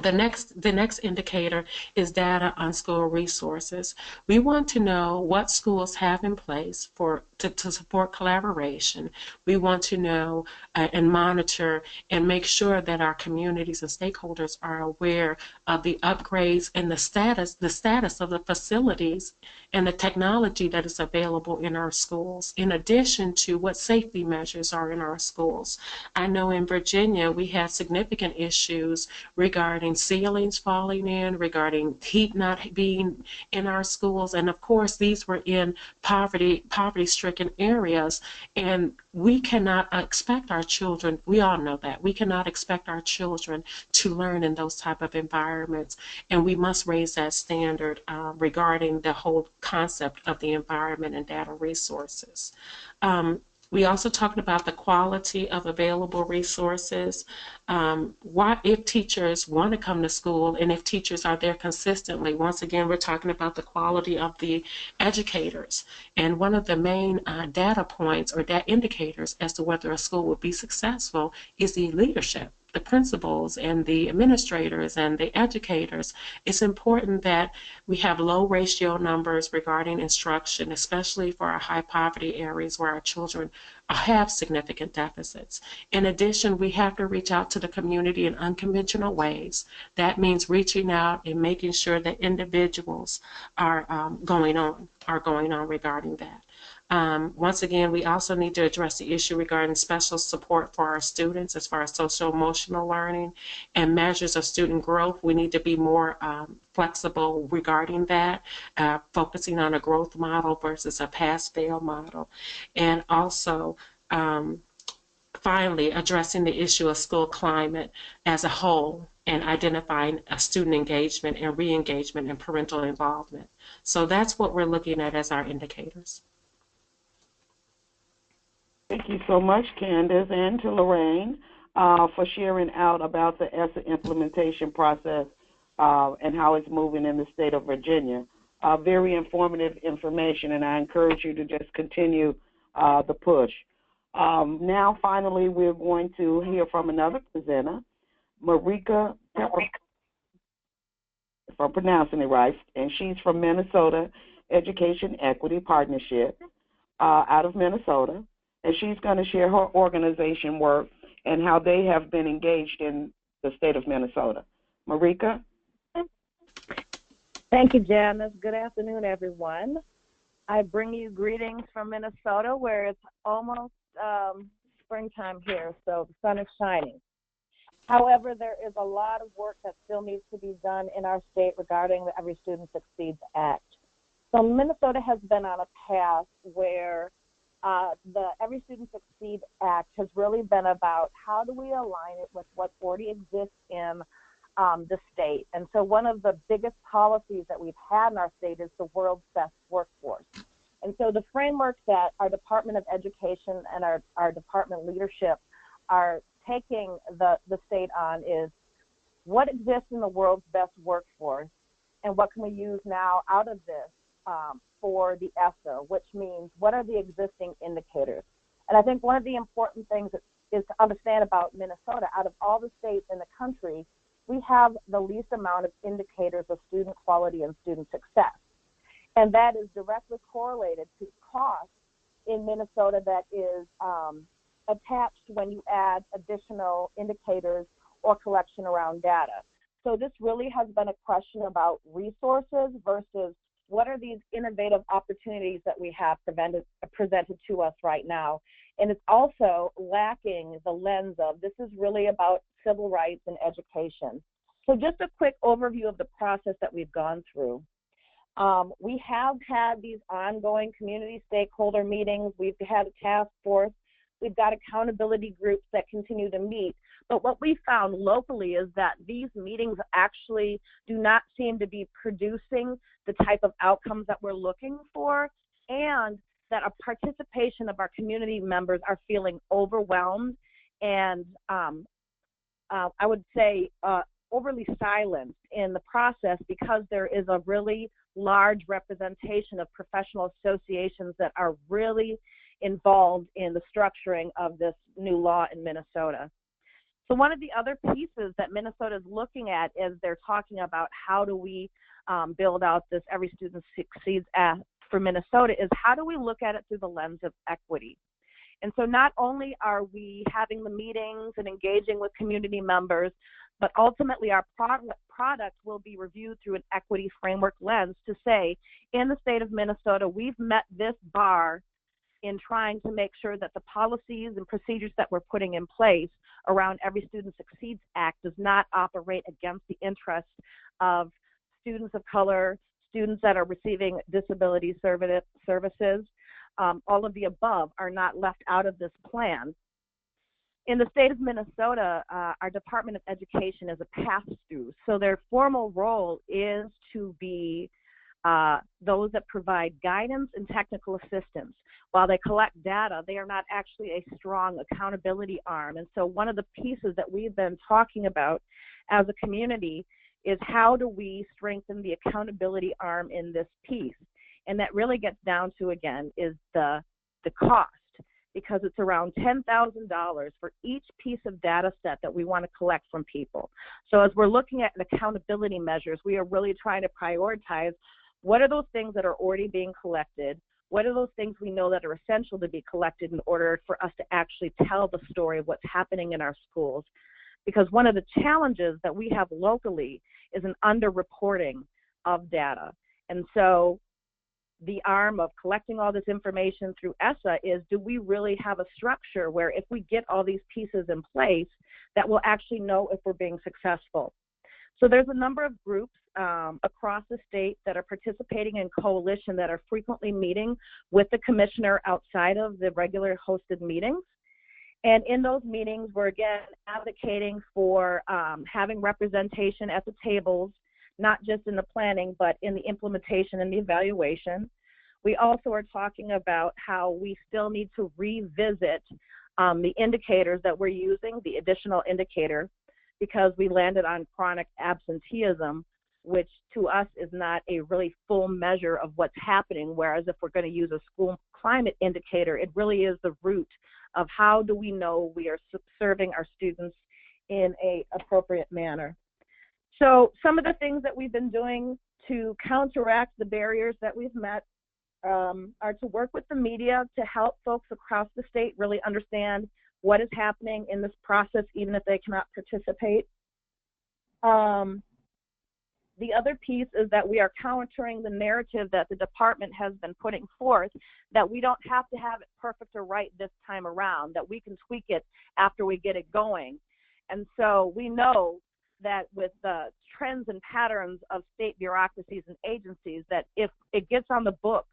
The next indicator is data on school resources. We want to know what schools have in place to support collaboration. We want to know and monitor and make sure that our communities and stakeholders are aware of the upgrades and the status of the facilities and the technology that is available in our schools, in addition to what safety measures are in our schools. I know in Virginia we have significant issues regarding ceilings falling in, regarding heat not being in our schools, and of course these were in poverty-stricken areas, and we cannot expect our children, we all know that, we cannot expect our children to learn in those type of environments, and we must raise that standard regarding the whole concept of the environment and data resources. We also talked about the quality of available resources. If teachers want to come to school and if teachers are there consistently, once again, we're talking about the quality of the educators. And one of the main data points or data indicators as to whether a school will be successful is the leadership, the principals and the administrators and the educators. It's important that we have low ratio numbers regarding instruction, especially for our high poverty areas where our children have significant deficits. In addition, we have to reach out to the community in unconventional ways. That means reaching out and making sure that individuals are going on regarding that. Once again, we also need to address the issue regarding special support for our students as far as social emotional learning and measures of student growth. We need to be more flexible regarding that, focusing on a growth model versus a pass-fail model. And also, finally addressing the issue of school climate as a whole and identifying student engagement and re-engagement and parental involvement. So that's what we're looking at as our indicators. Thank you so much, Candace, and to Lorraine for sharing out about the ESSA implementation process and how it's moving in the state of Virginia. Very informative information, and I encourage you to just continue the push. Now, finally, we're going to hear from another presenter, Marika, if I'm pronouncing it right, and she's from Minnesota Education Equity Partnership out of Minnesota, and she's going to share her organization work and how they have been engaged in the state of Minnesota. Marika? Thank you, Janice. Good afternoon, everyone. I bring you greetings from Minnesota, where it's almost springtime here, so the sun is shining. However, there is a lot of work that still needs to be done in our state regarding the Every Student Succeeds Act. So Minnesota has been on a path where the Every Student Succeeds Act has really been about how do we align it with what already exists in the state. And so one of the biggest policies that we've had in our state is the world's best workforce. And so the framework that our Department of Education and our department leadership are taking the state on is what exists in the world's best workforce and what can we use now out of this for the ESSA, which means what are the existing indicators. And I think one of the important things is to understand about Minnesota, out of all the states in the country, we have the least amount of indicators of student quality and student success. And that is directly correlated to cost in Minnesota that is attached when you add additional indicators or collection around data. So this really has been a question about resources versus what are these innovative opportunities that we have presented to us right now. And it's also lacking the lens of this is really about civil rights and education. So just a quick overview of the process that we've gone through. We have had these ongoing community stakeholder meetings. We've had a task force. We've got accountability groups that continue to meet. But what we found locally is that these meetings actually do not seem to be producing the type of outcomes that we're looking for, and that a participation of our community members are feeling overwhelmed and I would say overly silenced in the process because there is a really large representation of professional associations that are really involved in the structuring of this new law in Minnesota. So one of the other pieces that Minnesota is looking at as they're talking about how do we build out this Every Student Succeeds Act for Minnesota is how do we look at it through the lens of equity. And so not only are we having the meetings and engaging with community members, but ultimately our product will be reviewed through an equity framework lens to say, in the state of Minnesota, we've met this bar in trying to make sure that the policies and procedures that we're putting in place around Every Student Succeeds Act does not operate against the interests of students of color, students that are receiving disability services. All of the above are not left out of this plan. In the state of Minnesota, our Department of Education is a pass-through. So their formal role is to be those that provide guidance and technical assistance. While they collect data, they are not actually a strong accountability arm. And so one of the pieces that we've been talking about as a community is how do we strengthen the accountability arm in this piece? And that really gets down to, again, is the cost, because it's around $10,000 for each piece of data set that we want to collect from people. So as we're looking at accountability measures, we are really trying to prioritize what are those things that are already being collected, what are those things we know that are essential to be collected in order for us to actually tell the story of what's happening in our schools. Because one of the challenges that we have locally is an underreporting of data. And so the arm of collecting all this information through ESSA is, do we really have a structure where if we get all these pieces in place that we'll actually know if we're being successful? So there's a number of groups across the state that are participating in coalition that are frequently meeting with the commissioner outside of the regular hosted meetings. And in those meetings, we're again advocating for having representation at the tables, not just in the planning, but in the implementation and the evaluation. We also are talking about how we still need to revisit the indicators that we're using, the additional indicator, because we landed on chronic absenteeism, which to us is not a really full measure of what's happening, whereas if we're going to use a school climate indicator, it really is the root of how do we know we are serving our students in an appropriate manner. So some of the things that we've been doing to counteract the barriers that we've met are to work with the media to help folks across the state really understand what is happening in this process, even if they cannot participate. The other piece is that we are countering the narrative that the department has been putting forth, that we don't have to have it perfect or right this time around, that we can tweak it after we get it going. And so we know that with the trends and patterns of state bureaucracies and agencies, that if it gets on the books,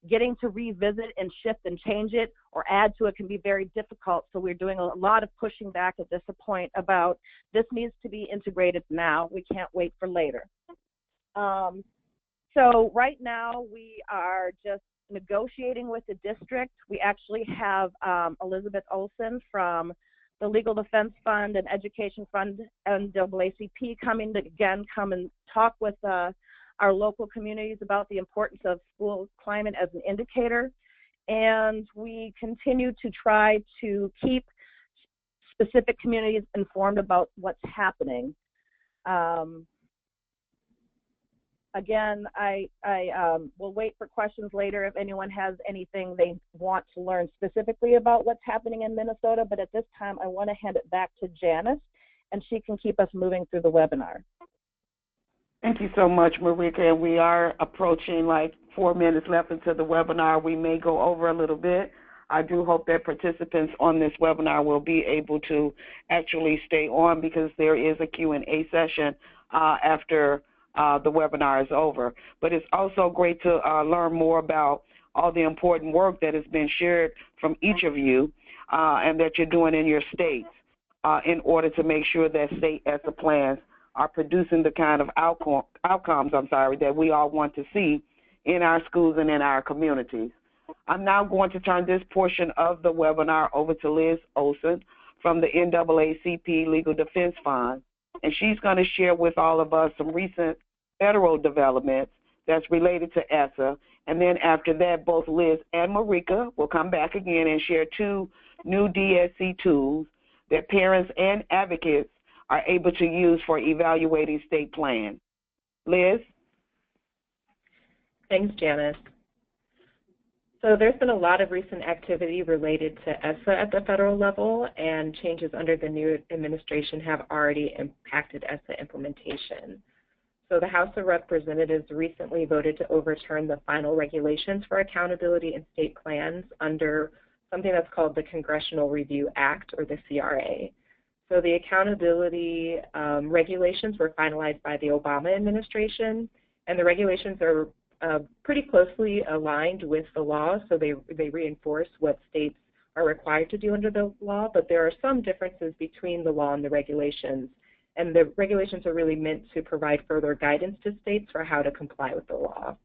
getting to revisit and shift and change it or add to it can be very difficult. So we're doing a lot of pushing back at this point about this needs to be integrated now. We can't wait for later. So right now we are just negotiating with the district. We actually have Elizabeth Olson from the Legal Defense Fund and Education Fund, NAACP, coming to again come and talk with our local communities about the importance of school climate as an indicator. And we continue to try to keep specific communities informed about what's happening. Again, I will wait for questions later if anyone has anything they want to learn specifically about what's happening in Minnesota, but at this time I want to hand it back to Janice and she can keep us moving through the webinar. Thank you so much, Marika. And we are approaching like 4 minutes left into the webinar. We may go over a little bit. I do hope that participants on this webinar will be able to actually stay on because there is a Q&A session after the webinar is over. But it's also great to learn more about all the important work that has been shared from each of you and that you're doing in your states in order to make sure that state ESSA plans are producing the kind of outcomes that we all want to see in our schools and in our communities. I'm now going to turn this portion of the webinar over to Liz Olson from the NAACP Legal Defense Fund, and she's going to share with all of us some recent federal developments that's related to ESSA. And then after that, both Liz and Marika will come back again and share 2 new DSC tools that parents and advocates are able to use for evaluating state plans. Liz? Thanks, Janice. So there's been a lot of recent activity related to ESSA at the federal level, and changes under the new administration have already impacted ESSA implementation. So the House of Representatives recently voted to overturn the final regulations for accountability in state plans under something that's called the Congressional Review Act, or the CRA. So the accountability regulations were finalized by the Obama administration, and the regulations are pretty closely aligned with the law, so they reinforce what states are required to do under the law, but there are some differences between the law and the regulations, and the regulations are really meant to provide further guidance to states for how to comply with the law.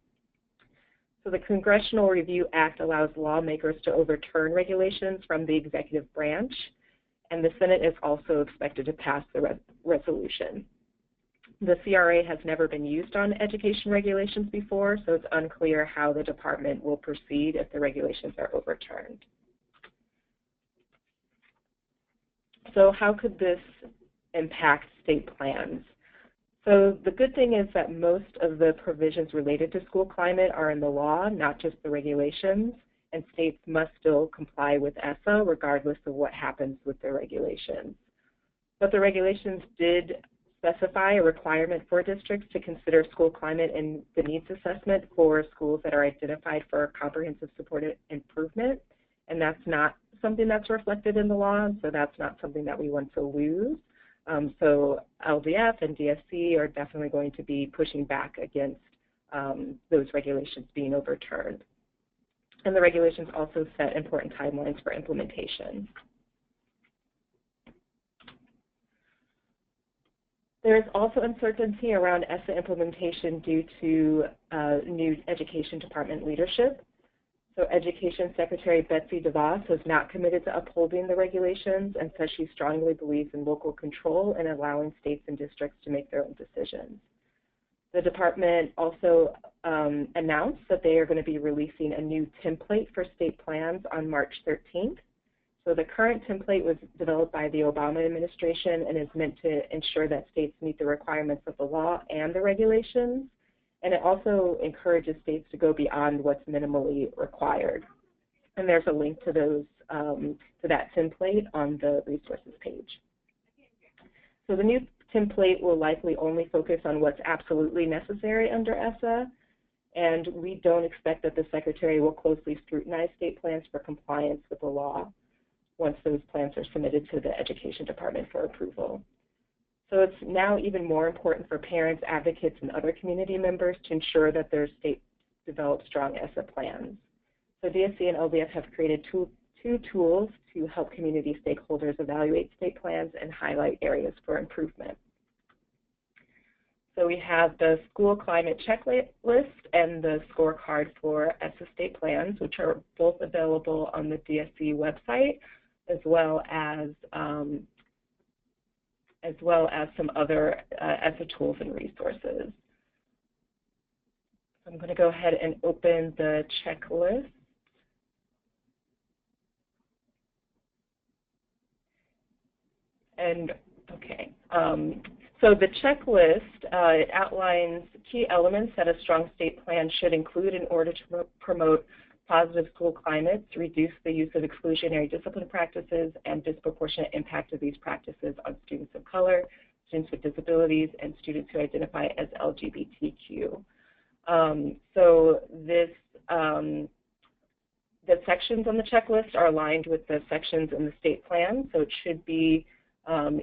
So the Congressional Review Act allows lawmakers to overturn regulations from the executive branch, and the Senate is also expected to pass the resolution. The CRA has never been used on education regulations before, so it's unclear how the department will proceed if the regulations are overturned. So how could this impact state plans? So the good thing is that most of the provisions related to school climate are in the law, not just the regulations, and states must still comply with ESSA regardless of what happens with the regulations. But the regulations did specify a requirement for districts to consider school climate in the needs assessment for schools that are identified for comprehensive supported improvement, and that's not something that's reflected in the law, so that's not something that we want to lose. So LDF and DSC are definitely going to be pushing back against those regulations being overturned. And the regulations also set important timelines for implementation. There's also uncertainty around ESSA implementation due to new Education Department leadership. So Education Secretary Betsy DeVos has not committed to upholding the regulations and says she strongly believes in local control and allowing states and districts to make their own decisions. The department also announced that they are going to be releasing a new template for state plans on March 13th. So the current template was developed by the Obama administration and is meant to ensure that states meet the requirements of the law and the regulations. And it also encourages states to go beyond what's minimally required. And there's a link to those to that template on the resources page. So the new template will likely only focus on what's absolutely necessary under ESSA, and we don't expect that the Secretary will closely scrutinize state plans for compliance with the law once those plans are submitted to the Education Department for approval. So it's now even more important for parents, advocates, and other community members to ensure that their states develop strong ESSA plans. So DSC and LDF have created two tools to help community stakeholders evaluate state plans and highlight areas for improvement. So we have the school climate checklist and the scorecard for ESSA state plans, which are both available on the DSC website, as well as some other ESSA tools and resources. I'm going to go ahead and open the checklist. And okay, so the checklist it outlines key elements that a strong state plan should include in order to promote positive school climates, reduce the use of exclusionary discipline practices, and disproportionate impact of these practices on students of color, students with disabilities, and students who identify as LGBTQ. So the sections on the checklist are aligned with the sections in the state plan, so it should be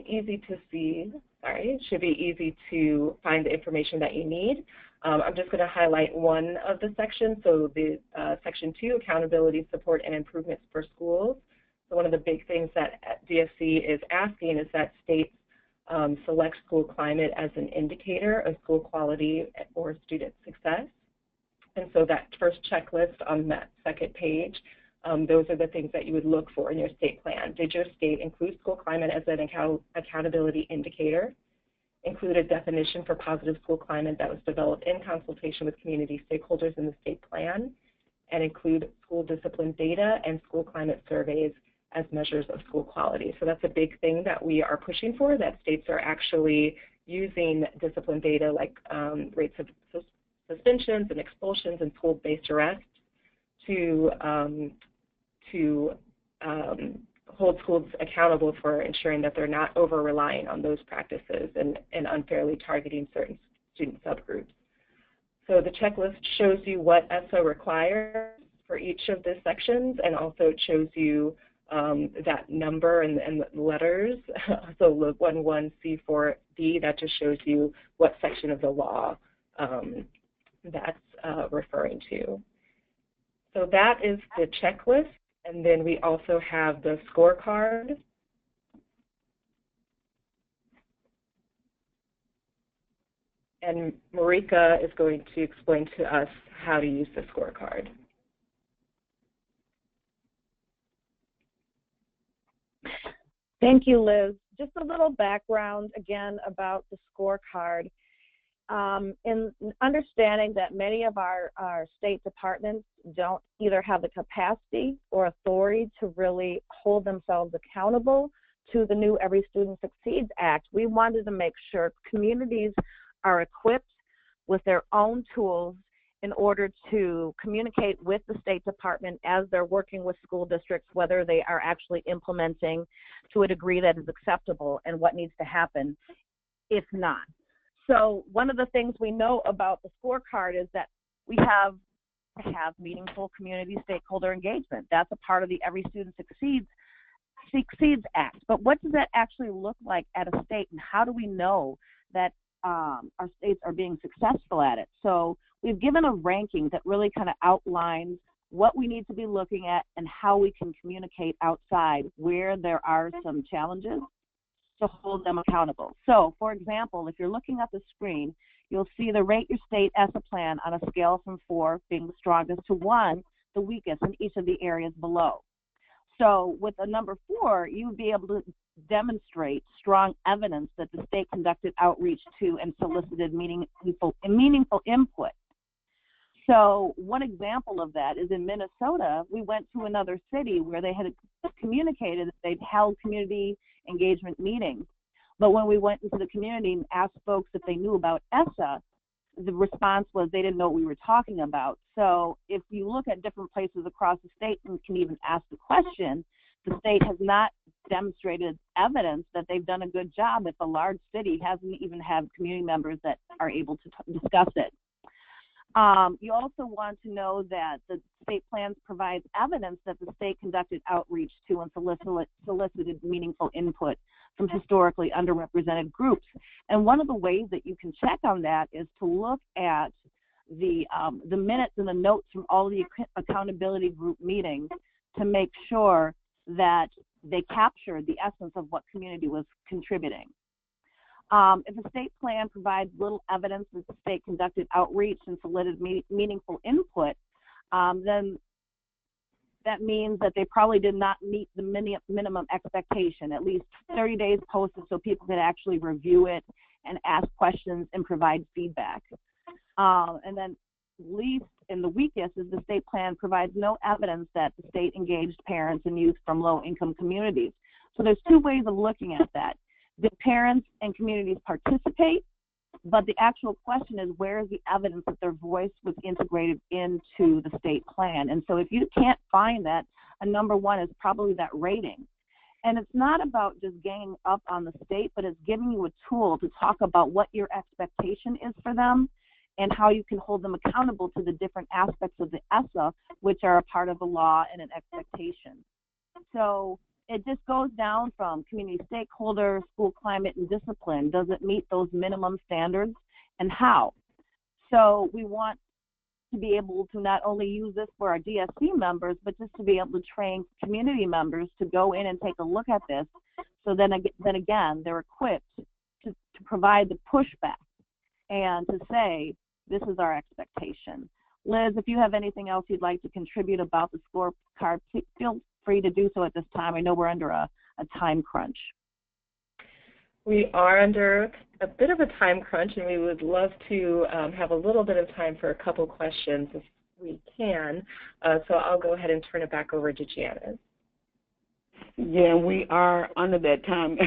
easy to see. It should be easy to find the information that you need. I'm just going to highlight one of the sections. So the Section 2, Accountability, Support, and Improvements for Schools. So one of the big things that DSC is asking is that states select school climate as an indicator of school quality or student success. And so that first checklist on that second page, those are the things that you would look for in your state plan. Did your state include school climate as an accountability indicator? Include a definition for positive school climate that was developed in consultation with community stakeholders in the state plan, and include school discipline data and school climate surveys as measures of school quality. So that's a big thing that we are pushing for, that states are actually using discipline data like rates of suspensions and expulsions and school-based arrests to hold schools accountable for ensuring that they're not over-relying on those practices and unfairly targeting certain student subgroups. So the checklist shows you what ESSA requires for each of the sections, and also it shows you that number and the letters. So the 11C4D, that just shows you what section of the law that's referring to. So that is the checklist. And then we also have the scorecard. And Marika is going to explain to us how to use the scorecard. Thank you, Liz. Just a little background again about the scorecard. In understanding that many of our state departments don't either have the capacity or authority to really hold themselves accountable to the new Every Student Succeeds Act, we wanted to make sure communities are equipped with their own tools in order to communicate with the State Department as they're working with school districts, whether they are actually implementing to a degree that is acceptable and what needs to happen if not. So one of the things we know about the scorecard is that we have to have meaningful community stakeholder engagement. That's a part of the Every Student Succeeds Act. But what does that actually look like at a state, and how do we know that our states are being successful at it? So we've given a ranking that really kind of outlines what we need to be looking at and how we can communicate outside where there are some challenges. to hold them accountable. So, for example, if you're looking at the screen, you'll see the Rate Your State ESSA plan on a scale from 4 being the strongest to 1, the weakest in each of the areas below. So with a number 4, you would be able to demonstrate strong evidence that the state conducted outreach to and solicited meaningful input. So one example of that is in Minnesota, we went to another city where they had communicated that they'd held community engagement meetings. But when we went into the community and asked folks if they knew about ESSA, the response was they didn't know what we were talking about. So if you look at different places across the state and can even ask the question, the state has not demonstrated evidence that they've done a good job if a large city hasn't even had community members that are able to discuss it. You also want to know that the state plans provide evidence that the state conducted outreach to and solicited meaningful input from historically underrepresented groups. And one of the ways that you can check on that is to look at the minutes and the notes from all the accountability group meetings to make sure that they captured the essence of what community was contributing. If a state plan provides little evidence that the state conducted outreach and solicited meaningful input, then that means that they probably did not meet the minimum expectation, at least 30 days posted so people could actually review it and ask questions and provide feedback. And then least and the weakest is the state plan provides no evidence that the state engaged parents and youth from low-income communities. So there's 2 ways of looking at that. The parents and communities participate, but the actual question is, where is the evidence that their voice was integrated into the state plan? And so if you can't find that, a number 1 is probably that rating. And it's not about just ganging up on the state, but it's giving you a tool to talk about what your expectation is for them and how you can hold them accountable to the different aspects of the ESSA, which are a part of the law and an expectation. So it just goes down from community stakeholders, school climate, and discipline. Does it meet those minimum standards, and how? So we want to be able to not only use this for our DSC members, but just to be able to train community members to go in and take a look at this, so then again, they're equipped to provide the pushback and to say, this is our expectation. Liz, if you have anything else you'd like to contribute about the scorecard, please feel free to do so at this time. I know we're under a time crunch. We are under a bit of a time crunch, and we would love to have a little bit of time for a couple questions if we can. So I'll go ahead and turn it back over to Janice. Yeah, we are under that time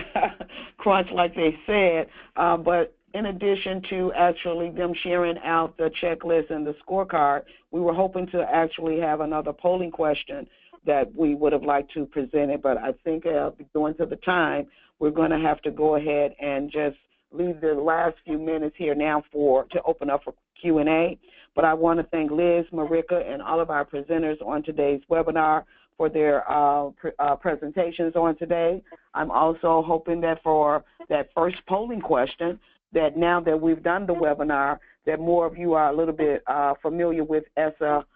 crunch, like they said, but in addition to actually them sharing out the checklist and the scorecard, we were hoping to actually have another polling question that we would have liked to present it, but I think going to the time, we're going to have to go ahead and just leave the last few minutes here now to open up for Q&A. But I want to thank Liz, Marika, and all of our presenters on today's webinar for their presentations on today. I'm also hoping that for that first polling question, that now that we've done the webinar, that more of you are a little bit familiar with ESSA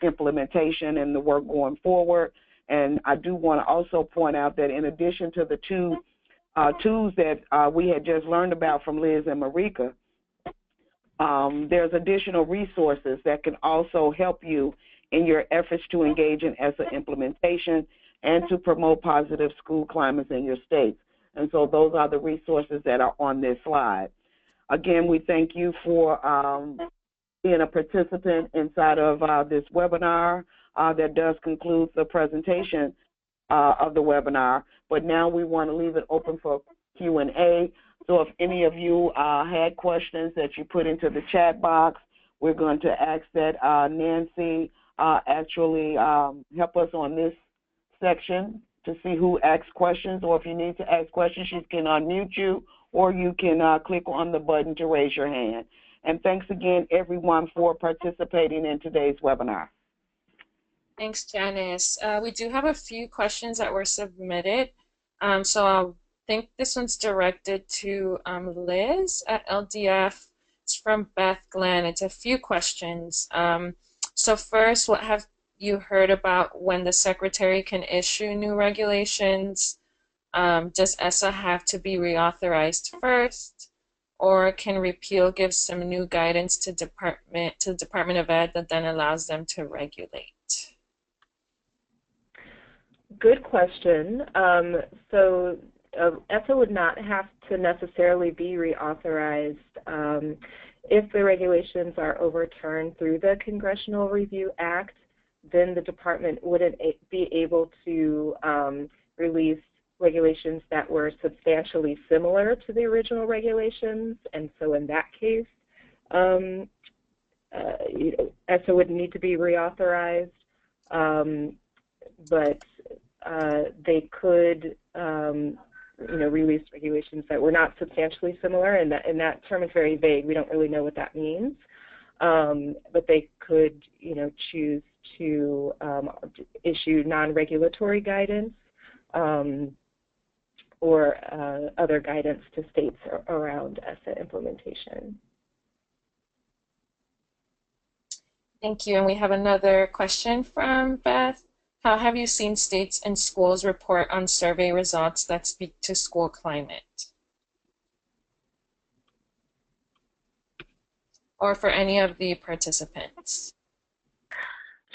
implementation and the work going forward. And I do want to also point out that in addition to the 2 tools that we had just learned about from Liz and Marika, there's additional resources that can also help you in your efforts to engage in ESSA implementation and to promote positive school climates in your states. And so those are the resources that are on this slide. Again, we thank you for being a participant inside of this webinar. That does conclude the presentation of the webinar. But now we want to leave it open for Q&A. So if any of you had questions that you put into the chat box, we're going to ask that Nancy actually help us on this section to see who asks questions, or if you need to ask questions, she can unmute you, or you can click on the button to raise your hand. And thanks again, everyone, for participating in today's webinar. Thanks, Janice. We do have a few questions that were submitted. So I think this one's directed to Liz at LDF. It's from Beth Glenn. It's a few questions. So first, what have you heard about when the Secretary can issue new regulations? Does ESSA have to be reauthorized first, or can repeal give some new guidance to the Department of Ed that then allows them to regulate? Good question. ESSA would not have to necessarily be reauthorized if the regulations are overturned through the Congressional Review Act. Then the department wouldn't be able to release regulations that were substantially similar to the original regulations, and so in that case, ESSA would need to be reauthorized, but they could, release regulations that were not substantially similar, and that term is very vague. We don't really know what that means, but they could, choose to issue non-regulatory guidance or other guidance to states around ESSA implementation. Thank you. And we have another question from Beth. How have you seen states and schools report on survey results that speak to school climate? Or for any of the participants?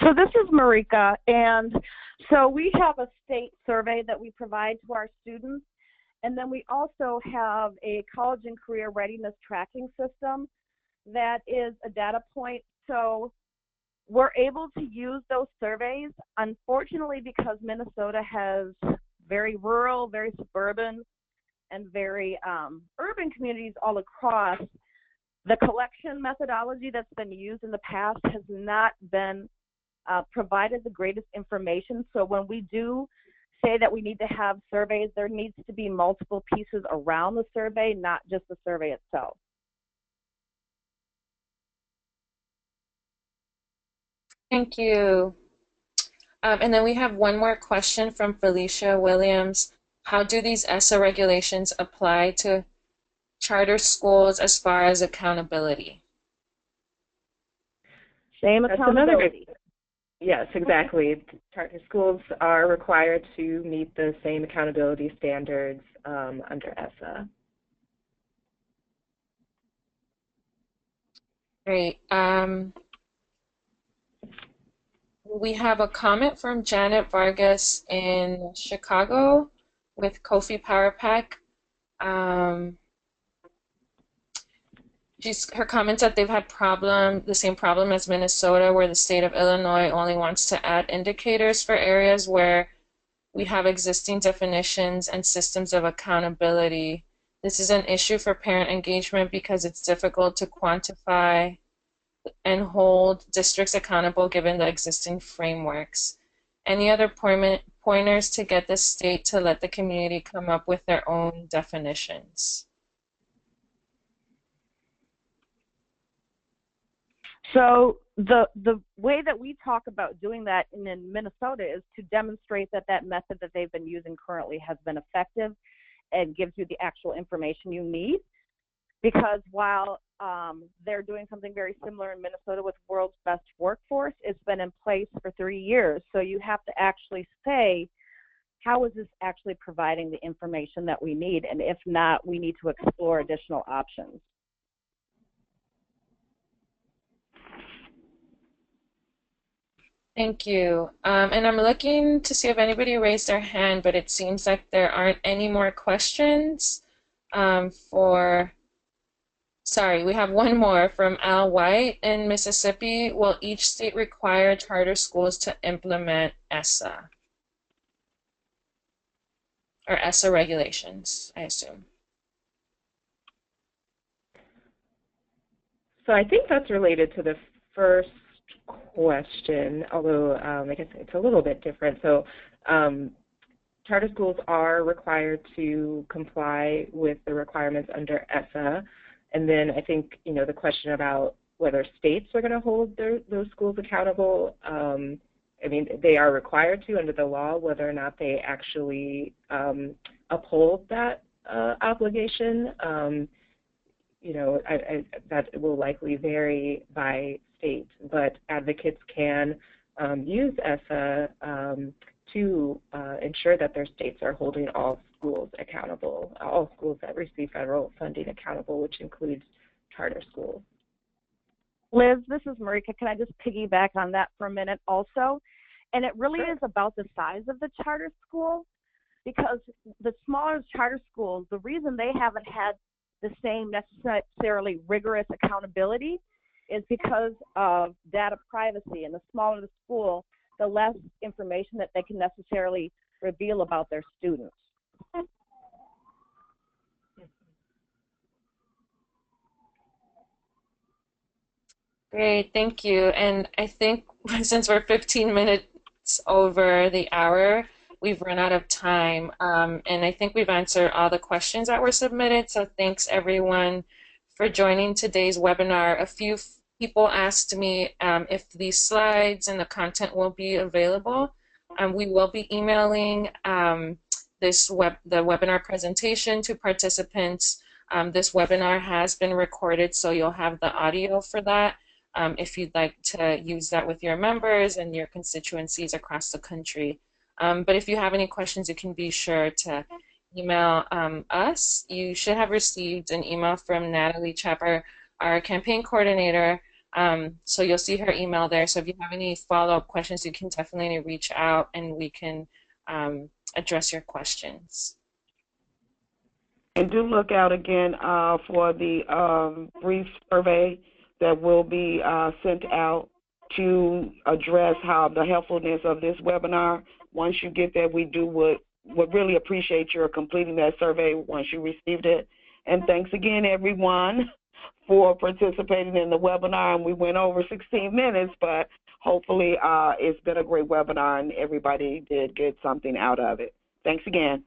So this is Marika, and so we have a state survey that we provide to our students, and then we also have a college and career readiness tracking system that is a data point. So we're able to use those surveys. Unfortunately, because Minnesota has very rural, very suburban, and very urban communities all across, the collection methodology that's been used in the past has not been provided the greatest information. So when we do say that we need to have surveys, there needs to be multiple pieces around the survey, not just the survey itself. Thank you. And then we have one more question from Felicia Williams. How do these ESSA regulations apply to charter schools as far as accountability? Same accountability. Yes, exactly. Charter schools are required to meet the same accountability standards under ESSA. Great. We have a comment from Janet Vargas in Chicago with Kofi Power Pack. Her comments that they've had the same problem as Minnesota, where the state of Illinois only wants to add indicators for areas where we have existing definitions and systems of accountability. This is an issue for parent engagement because it's difficult to quantify and hold districts accountable given the existing frameworks. Any other pointers to get the state to let the community come up with their own definitions? So the way that we talk about doing that in Minnesota is to demonstrate that that method that they've been using currently has been effective and gives you the actual information you need. Because while they're doing something very similar in Minnesota with World's Best Workforce, it's been in place for 3 years. So you have to actually say, how is this actually providing the information that we need? And if not, we need to explore additional options. Thank you. And I'm looking to see if anybody raised their hand, but it seems like there aren't any more questions Sorry, we have one more from Al White in Mississippi. Will each state require charter schools to implement ESSA? Or ESSA regulations, I assume. So I think that's related to the first question, although I guess it's a little bit different. So charter schools are required to comply with the requirements under ESSA. And then I think, the question about whether states are going to hold those schools accountable, they are required to under the law. Whether or not they actually uphold that obligation, that will likely vary by state. But advocates can use ESSA to ensure that their states are holding all schools accountable, all schools that receive federal funding accountable, which includes charter schools. Liz, this is Marika. Can I just piggyback on that for a minute also? And it really is about the size of the charter school, because the smaller charter schools, the reason they haven't had the same necessarily rigorous accountability is because of data privacy. And the smaller the school, the less information that they can necessarily reveal about their students. Great, thank you. And I think since we're 15 minutes over the hour, we've run out of time. And I think we've answered all the questions that were submitted. So thanks everyone for joining today's webinar. A few people asked me if these slides and the content will be available. We will be emailing the webinar presentation to participants. This webinar has been recorded, so you'll have the audio for that. If you'd like to use that with your members and your constituencies across the country. But if you have any questions, you can be sure to email us. You should have received an email from Natalie Chapper, our campaign coordinator. So you'll see her email there. So if you have any follow-up questions, you can definitely reach out and we can address your questions. And do look out again for the brief survey that will be sent out to address how the helpfulness of this webinar. Once you get that, we would really appreciate your completing that survey once you received it. And thanks again, everyone, for participating in the webinar. And we went over 16 minutes, but hopefully it's been a great webinar and everybody did get something out of it. Thanks again.